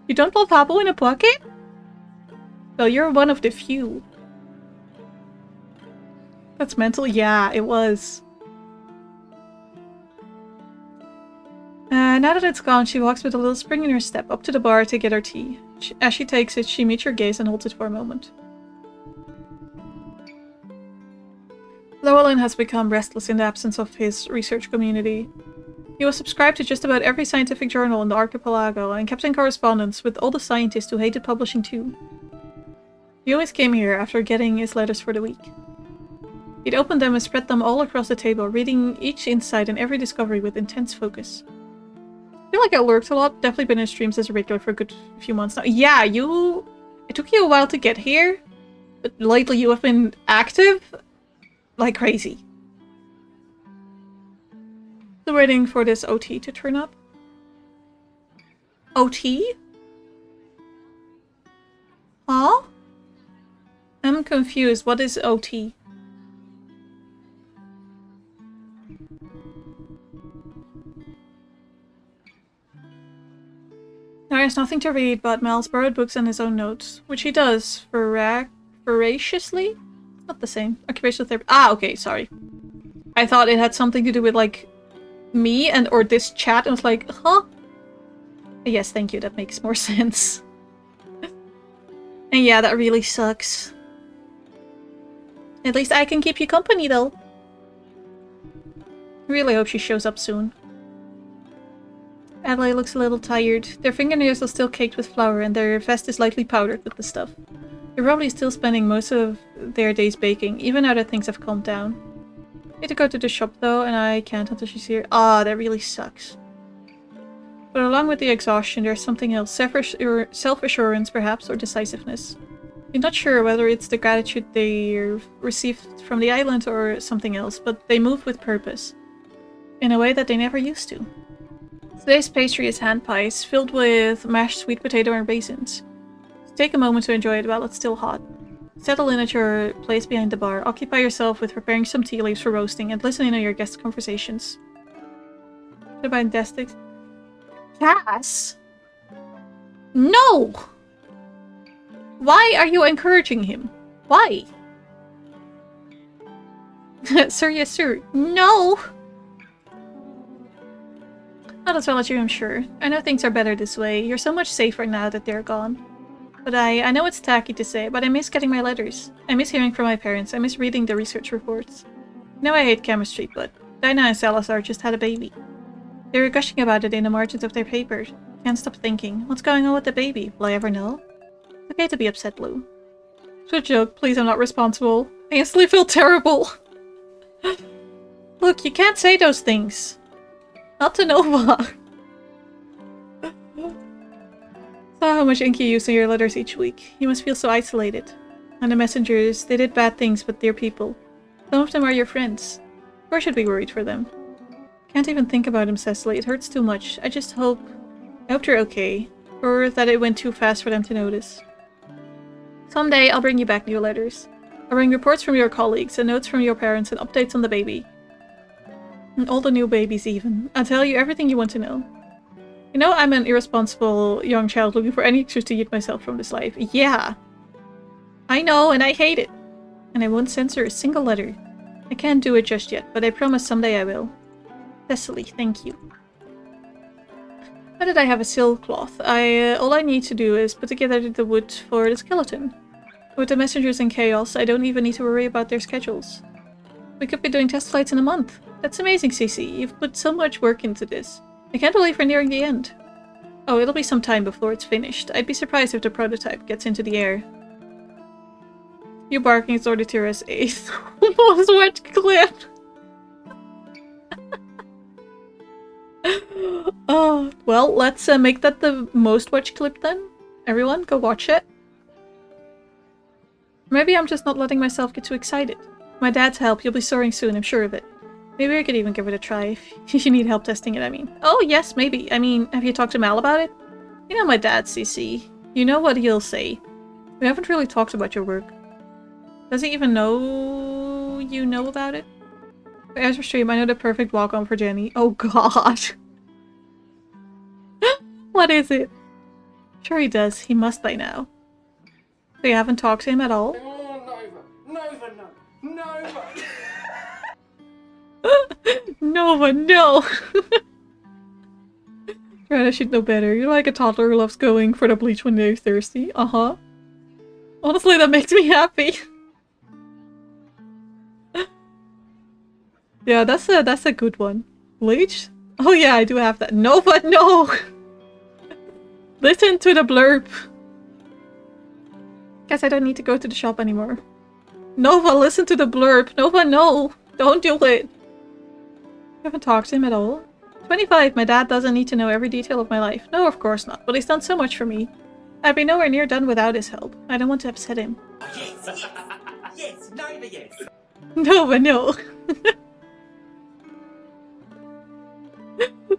You don't love Habo in a bucket? Well, you're one of the few. That's mental? Yeah, it was. Now that it's gone, she walks with a little spring in her step up to the bar to get her tea. As she takes it, she meets your gaze and holds it for a moment. Llewellyn has become restless in the absence of his research community. He was subscribed to just about every scientific journal in the Archipelago and kept in correspondence with all the scientists who hated publishing too. He always came here after getting his letters for the week. He'd open them and spread them all across the table, reading each insight and every discovery with intense focus. I feel like I lurked a lot. Definitely been in streams as a regular for a good few months now. Yeah, it took you a while to get here, but lately you have been active like crazy. Still waiting for this OT to turn up. OT? Huh? I'm confused. What is OT? There is nothing to read but Mel's borrowed books and his own notes, which he does voraciously. Not the same. Occupational therapy. Ah, okay, sorry. I thought it had something to do with like me and or this chat, and I was like, huh? Yes, thank you. That makes more sense. And yeah, that really sucks. At least I can keep you company, though. I really hope she shows up soon. Adelaide looks a little tired. Their fingernails are still caked with flour and their vest is lightly powdered with the stuff. They're probably still spending most of their days baking, even now that things have calmed down. Need to go to the shop though, and I can't until she's here. Ah, that really sucks. But along with the exhaustion, there's something else. Self-assurance, perhaps, or decisiveness. You're not sure whether it's the gratitude they received from the island or something else, but they move with purpose. In a way that they never used to. Today's pastry is hand pies, filled with mashed sweet potato and raisins. So take a moment to enjoy it while it's still hot. Settle in at your place behind the bar, occupy yourself with preparing some tea leaves for roasting, and listen in on your guests' conversations. Fantastic. Cass? No! Why are you encouraging him? Why? Sir, yes sir. No! Not as well as you, I'm sure. I know things are better this way. You're so much safer now that they're gone. But I know it's tacky to say, but I miss getting my letters. I miss hearing from my parents. I miss reading the research reports. I know I hate chemistry, but Dinah and Salazar just had a baby. They were gushing about it in the margins of their paper. Can't stop thinking, what's going on with the baby? Will I ever know? It's okay to be upset, Lou. It's a joke. Please, I'm not responsible. I instantly feel terrible. Look, you can't say those things. Not to Nova. Saw how much ink you use in your letters each week. You must feel so isolated. And the messengers, they did bad things, but they're people. Some of them are your friends. Or should be worried for them. Can't even think about them, Cecily. It hurts too much. I hope they're okay. Or that it went too fast for them to notice. Someday, I'll bring you back new letters. I'll bring reports from your colleagues, and notes from your parents, and updates on the baby. And all the new babies, even. I'll tell you everything you want to know. You know, I'm an irresponsible young child looking for any excuse to eat myself from this life. Yeah. I know, and I hate it. And I won't censor a single letter. I can't do it just yet, but I promise someday I will. Cecily, thank you. How did I have a silk cloth? All I need to do is put together the wood for the skeleton. With the messengers in chaos, I don't even need to worry about their schedules. We could be doing test flights in a month. That's amazing, Cece. You've put so much work into this. I can't believe we're nearing the end. Oh, it'll be some time before it's finished. I'd be surprised if the prototype gets into the air. You barking is ordered to us 8th. Most watched clip! Oh, well, let's make that the most watched clip then. Everyone, go watch it. Maybe I'm just not letting myself get too excited. With my dad's help, you'll be soaring soon, I'm sure of it. Maybe I could even give it a try if you need help testing it, I mean. Oh, yes, maybe. I mean, have you talked to Mal about it? You know my dad, CC. You know what he'll say. We haven't really talked about your work. Does he even know you know about it? For Ezra stream, I know the perfect walk-on for Jenny. Oh god. What is it? Sure he does. He must by now. So you haven't talked to him at all? Nova, Nova. Nova, no! Right, I should know better. You're like a toddler who loves going for the bleach when they're thirsty. Uh-huh. Honestly, that makes me happy. Yeah, that's a good one. Bleach? Oh yeah, I do have that. No, but no! Listen to the blurb. Guess I don't need to go to the shop anymore. Nova, listen to the blurb. Nova, no! Don't do it! You haven't talked to him at all? 25, my dad doesn't need to know every detail of my life. No, of course not, but he's done so much for me. I'd be nowhere near done without his help. I don't want to upset him. Yes, yes, yes, Nova, yes. Nova, no.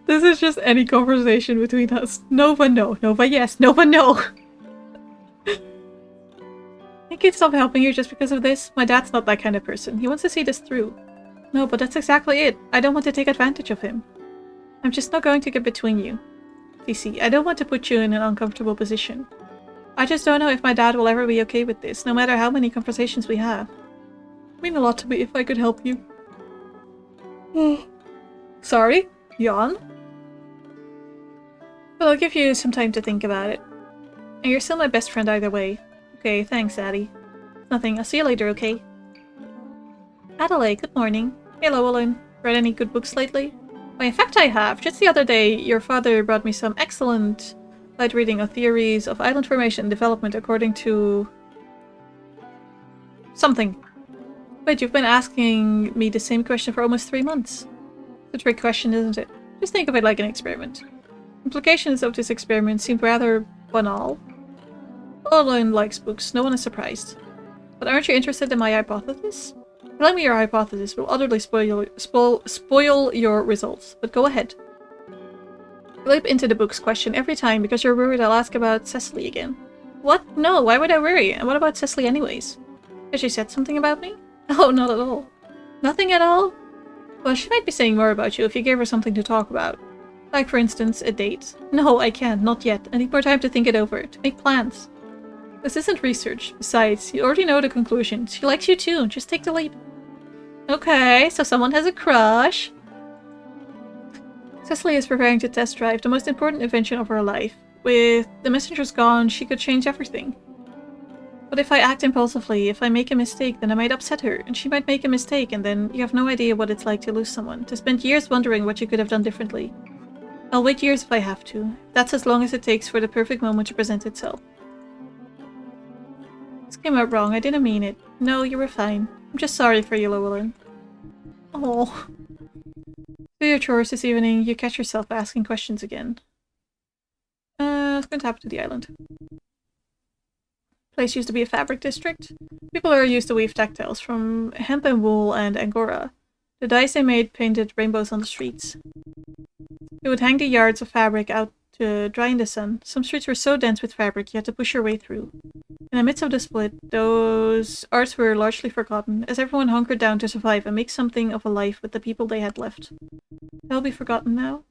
This is just any conversation between us. Nova, no. Nova, yes. Nova, no. I can't stop helping you just because of this. My dad's not that kind of person. He wants to see this through. No, but that's exactly it. I don't want to take advantage of him. I'm just not going to get between you. CC, I don't want to put you in an uncomfortable position. I just don't know if my dad will ever be okay with this, no matter how many conversations we have. It'd mean a lot to me if I could help you. Sorry? Yawn? But I'll give you some time to think about it. And you're still my best friend either way. Okay, thanks, Addie. Nothing. I'll see you later, okay? Adelaide, good morning. Hey, Llewellyn. Read any good books lately? Well, in fact I have. Just the other day, your father brought me some excellent light reading of theories of island formation and development according to... something. Wait, you've been asking me the same question for almost 3 months. It's a trick question, isn't it? Just think of it like an experiment. Implications of this experiment seemed rather banal. Llewellyn likes books, no one is surprised. But aren't you interested in my hypothesis? Telling me your hypothesis will utterly spoil your results, but go ahead. You leap into the book's question every time because you're worried I'll ask about Cecily again. What? No, why would I worry? And what about Cecily anyways? Has she said something about me? Oh, not at all. Nothing at all? Well, she might be saying more about you if you gave her something to talk about. Like, for instance, a date. No, I can't, not yet. I need more time to think it over, to make plans. This isn't research. Besides, you already know the conclusions. She likes you too, just take the leap. Okay, so someone has a crush. Cecily is preparing to test drive the most important invention of her life. With the messengers gone, she could change everything. But if I act impulsively, if I make a mistake, then I might upset her, and she might make a mistake, and then you have no idea what it's like to lose someone, to spend years wondering what you could have done differently. I'll wait years if I have to. That's as long as it takes for the perfect moment to present itself. This came out wrong, I didn't mean it. No, you were fine. I'm just sorry for you, Llewellyn. Oh. Do your chores this evening, you catch yourself asking questions again. What's going to happen to the island? Place used to be a fabric district. People are used to weave textiles from hemp and wool and angora. The dyes they made painted rainbows on the streets. They would hang the yards of fabric out to dry in the sun. Some streets were so dense with fabric you had to push your way through. In the midst of the split, those arts were largely forgotten, as everyone hunkered down to survive and make something of a life with the people they had left. They'll be forgotten now?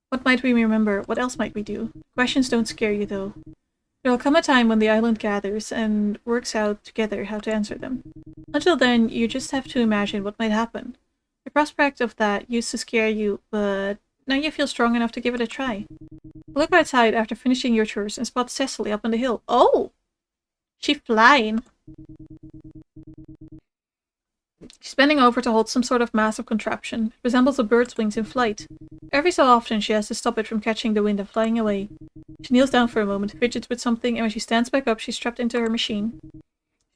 What might we remember? What else might we do? Questions don't scare you, though. There will come a time when the island gathers and works out together how to answer them. Until then, you just have to imagine what might happen. The prospect of that used to scare you, but now you feel strong enough to give it a try. Look outside after finishing your chores and spot Cecily up on the hill. Oh! She's flying. She's bending over to hold some sort of massive contraption. It resembles a bird's wings in flight. Every so often she has to stop it from catching the wind and flying away. She kneels down for a moment, fidgets with something, and when she stands back up, she's strapped into her machine.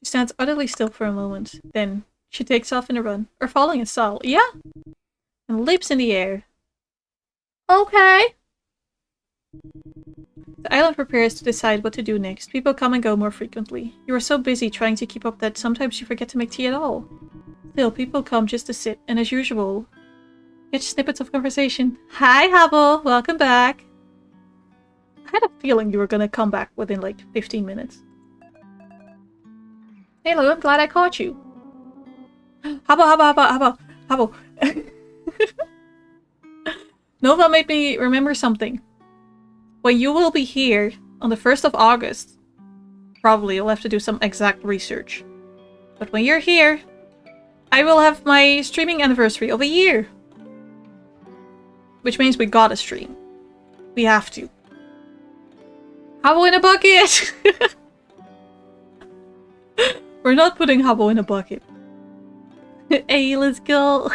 She stands utterly still for a moment. Then, she takes off in a run. Or falling in style. Yeah! And leaps in the air. Okay! The island prepares to decide what to do next. People come and go more frequently. You are so busy trying to keep up that sometimes you forget to make tea at all. Still, people come just to sit, and as usual, catch snippets of conversation. Hi, Hubble! Welcome back! I had a feeling you were gonna come back within like 15 minutes. Hello, I'm glad I caught you. Hubble. Nova made me remember something. When you will be here on the 1st of August, probably you'll have to do some exact research. But when you're here, I will have my streaming anniversary of a year. Which means we gotta stream. We have to. Habbo in a bucket! We're not putting Habbo in a bucket. Hey, let's go!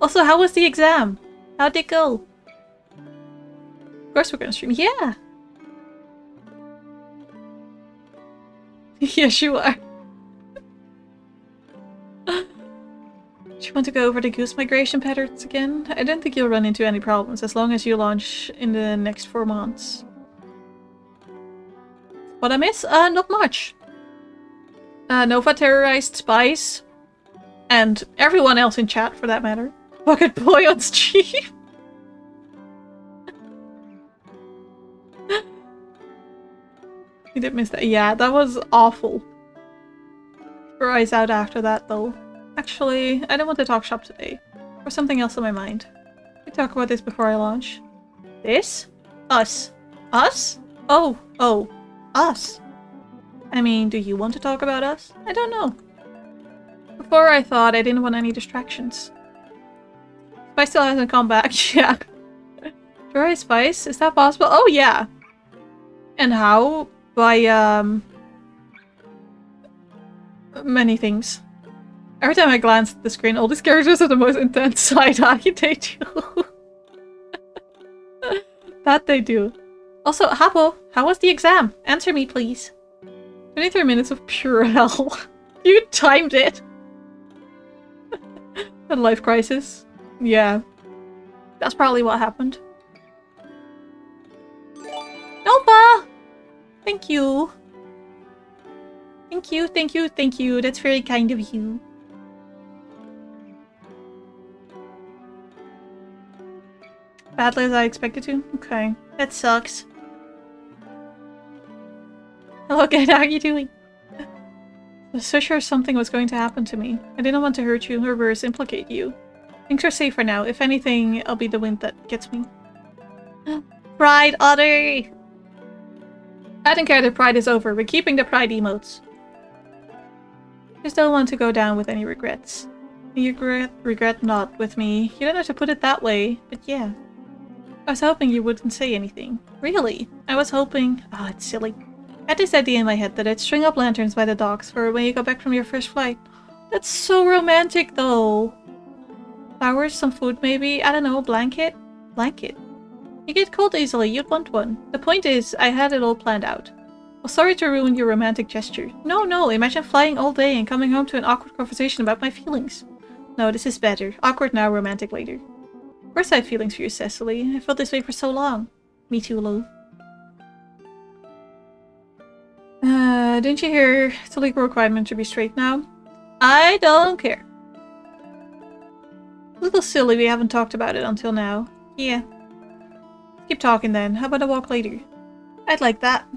Also, how was the exam? How'd it go? Of course we're gonna stream. Yeah! Yes, you are. Do you want to go over the goose migration patterns again? I don't think you'll run into any problems as long as you launch in the next 4 months. What I miss? Not much. Nova terrorized spies. And everyone else in chat, for that matter. Bucket Boy on stream. You did miss that. Yeah, that was awful. Keep your eyes out after that, though. Actually, I don't want to talk shop today. There's something else on my mind. We talk about this before I launch. This? Us. Us? Oh, us. I mean, do you want to talk about us? I don't know. Before I thought I didn't want any distractions. Spice still hasn't come back. Yeah. Dry Spice? Is that possible? Oh, yeah. And how? By, many things. Every time I glance at the screen, all these characters are the most intense side-eye. They do. That they do. Also, Habbo, how was the exam? Answer me, please. 23 minutes of pure hell. You timed it. A life crisis. Yeah. That's probably what happened. Nova! Thank you. Thank you, thank you, thank you. That's very kind of you. Badly as I expected to? Okay. That sucks. Hello again, how are you doing? I was so sure something was going to happen to me. I didn't want to hurt you or worse, implicate you. Things are safe for now. If anything, I'll be the wind that gets me. Pride, Otter! I don't care that pride is over. We're keeping the pride emotes. Just don't want to go down with any regrets. You regret not with me. You don't have to put it that way, but yeah. I was hoping you wouldn't say anything. Really? I was hoping... Oh, it's silly. I had this idea in my head that I'd string up lanterns by the docks for when you go back from your first flight. That's so romantic, though. Flowers, some food maybe, I don't know, blanket? Blanket. You get cold easily, you'd want one. The point is, I had it all planned out. Well, sorry to ruin your romantic gesture. No, imagine flying all day and coming home to an awkward conversation about my feelings. No, this is better. Awkward now, romantic later. Of course I have feelings for you, Cecily. I felt this way for so long. Me too, Lou. Didn't you hear? It's a legal requirement to be straight now. I don't care. A little silly we haven't talked about it until now. Yeah. Keep talking then. How about a walk later? I'd like that.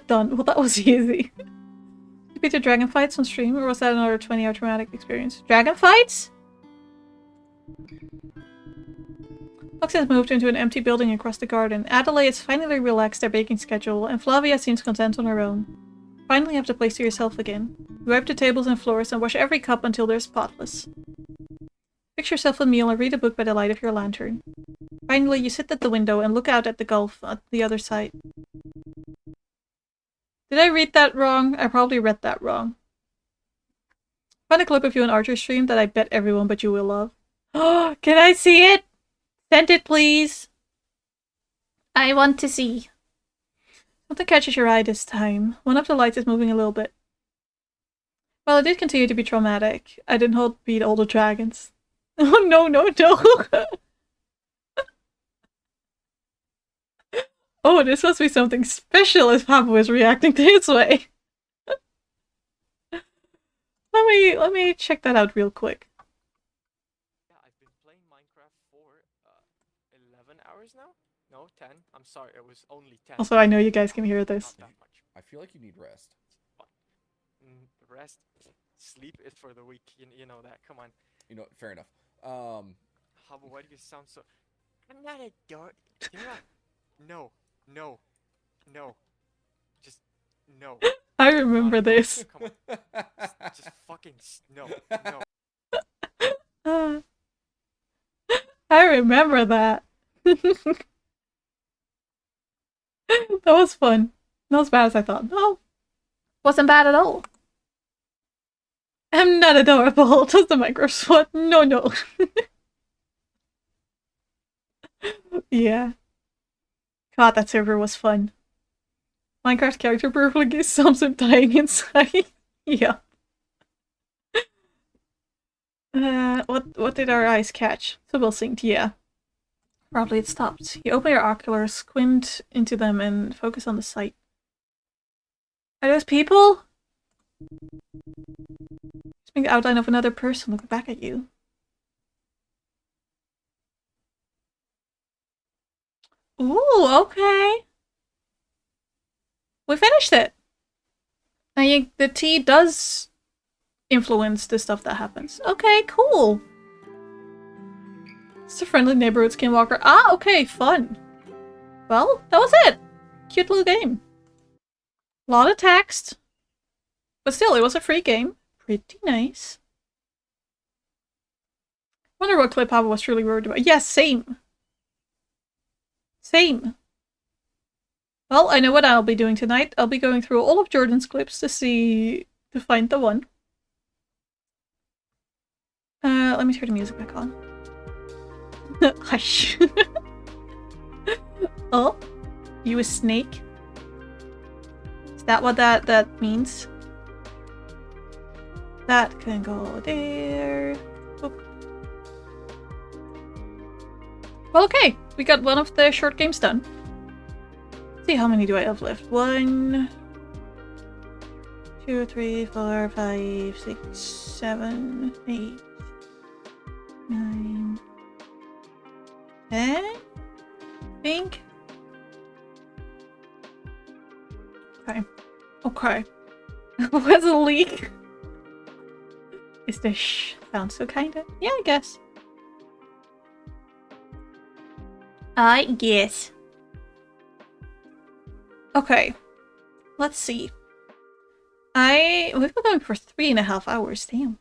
Done. Well, that was easy. Did you beat the dragon fights on stream, or was that another 20-hour traumatic experience? Dragon fights? Lux has moved into an empty building across the garden. Adelaide has finally relaxed their baking schedule, and Flavia seems content on her own. Finally have the place to yourself again. You wipe the tables and floors and wash every cup until they're spotless. Fix yourself a meal and read a book by the light of your lantern. Finally, you sit at the window and look out at the gulf at the other side. Did I read that wrong? I probably read that wrong. Find a clip of you on Archer's stream that I bet everyone but you will love. Oh, can I see it? Send it, please. I want to see. Something catches your eye this time. One of the lights is moving a little bit. Well, it did continue to be traumatic. I didn't hold beat all the dragons. Oh, no. Oh, this must be something special if Papa is reacting this way. Let me check that out real quick. Yeah, I've been playing Minecraft for 11 hours now? No, 10. I'm sorry, it was only 10. Also, I know you guys can hear this. Not that much. I feel like you need rest. Rest, sleep is for the weak. You know that. Come on. You know, fair enough. How? Why do you sound so? I'm not a dork. You know? No. Just no. I remember this. Come on. Just fucking no. remember that. That was fun. Not as bad as I thought. No, wasn't bad at all. I'm not adorable. Just the micro SWAT. No, no. Yeah. God, that server was fun. Minecraft character perfectly sums him dying inside. Yeah. What did our eyes catch? So we'll synced, yeah. Probably it stopped. You open your oculars, squint into them, and focus on the sight. Are those people? Just make the outline of another person looking back at you. Ooh, okay. We finished it. I think the tea does influence the stuff that happens. Okay, cool. It's a friendly neighborhood skinwalker. Ah, okay, fun. Well, that was it. Cute little game. A lot of text. But still, it was a free game. Pretty nice. Wonder what clip Papa was really worried about. Yes, yeah, same. Same. Well, I know what I'll be doing tonight. I'll be going through all of Jordan's clips to find the one. Let me turn the music back on. Hush. Oh, you a snake? Is that what that means? That can go there. Oop. Well, okay. We got one of the short games done. Let's see, how many do I have left? 1, 2, 3, 4, 5, 6, 7, 8, 9, 10? I think. Okay. Okay. Was a leak? Is the sound so kinda? Yeah, I guess. I guess. Okay. Let's see. We've been going for 3.5 hours. Damn.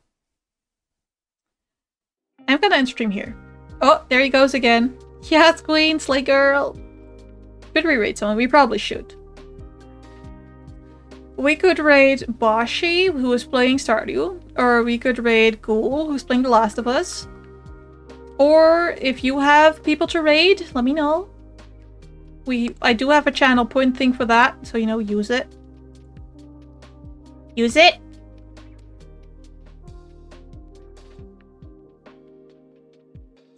I'm gonna end stream here. Oh, there he goes again. Yes, Queen, Slay Girl. Should we raid someone? We probably should. We could raid Bashi, who is playing Stardew, or we could raid Ghoul, who's playing The Last of Us. Or if you have people to raid, let me know. I do have a channel point thing for that, so use it. Use it.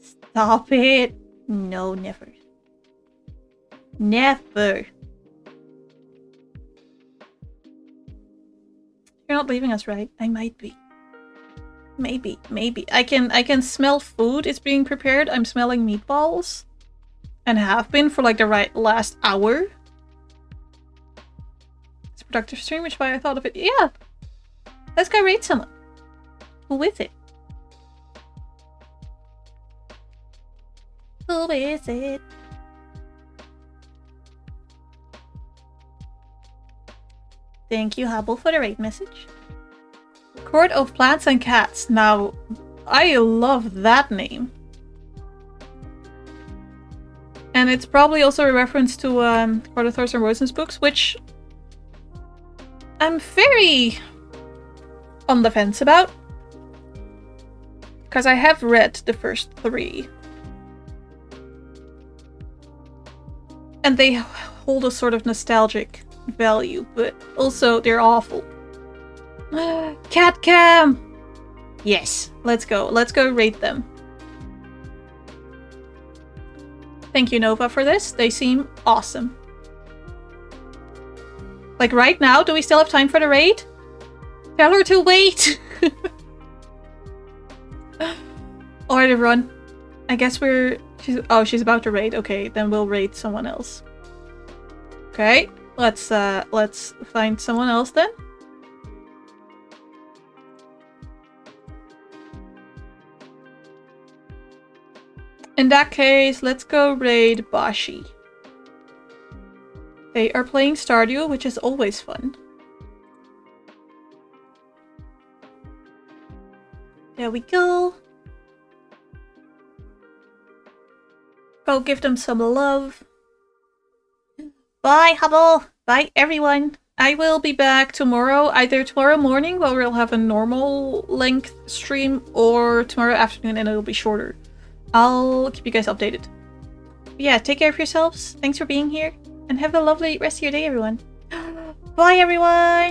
Stop it. No, never. Never. You're not leaving us, right? I might be. Maybe. I can smell food is being prepared. I'm smelling meatballs. And have been for like the last hour. It's a productive stream, which is why I thought of it. Yeah. Let's go raid someone. Who is it? Who is it? Thank you, Hubble, for the raid message. Court of Plants and Cats. Now, I love that name. And it's probably also a reference to Court of Thorns and Roses books, which I'm very on the fence about. Because I have read the first 3. And they hold a sort of nostalgic value, but also they're awful. Cat cam! Yes, let's go. Let's go rate them. Thank you, Nova, for this. They seem awesome. Like right now, do we still have time for the raid? Tell her to wait! Or to run. I guess she's about to raid. Okay, then we'll raid someone else. Okay, let's find someone else then. In that case, let's go raid Bashi. They are playing Stardew, which is always fun. There we go. Go give them some love. Bye, Hubble. Bye, everyone. I will be back tomorrow, either tomorrow morning where we'll have a normal length stream, or tomorrow afternoon and it'll be shorter. I'll keep you guys updated. But yeah, take care of yourselves. Thanks for being here, and have a lovely rest of your day, everyone. Bye, everyone!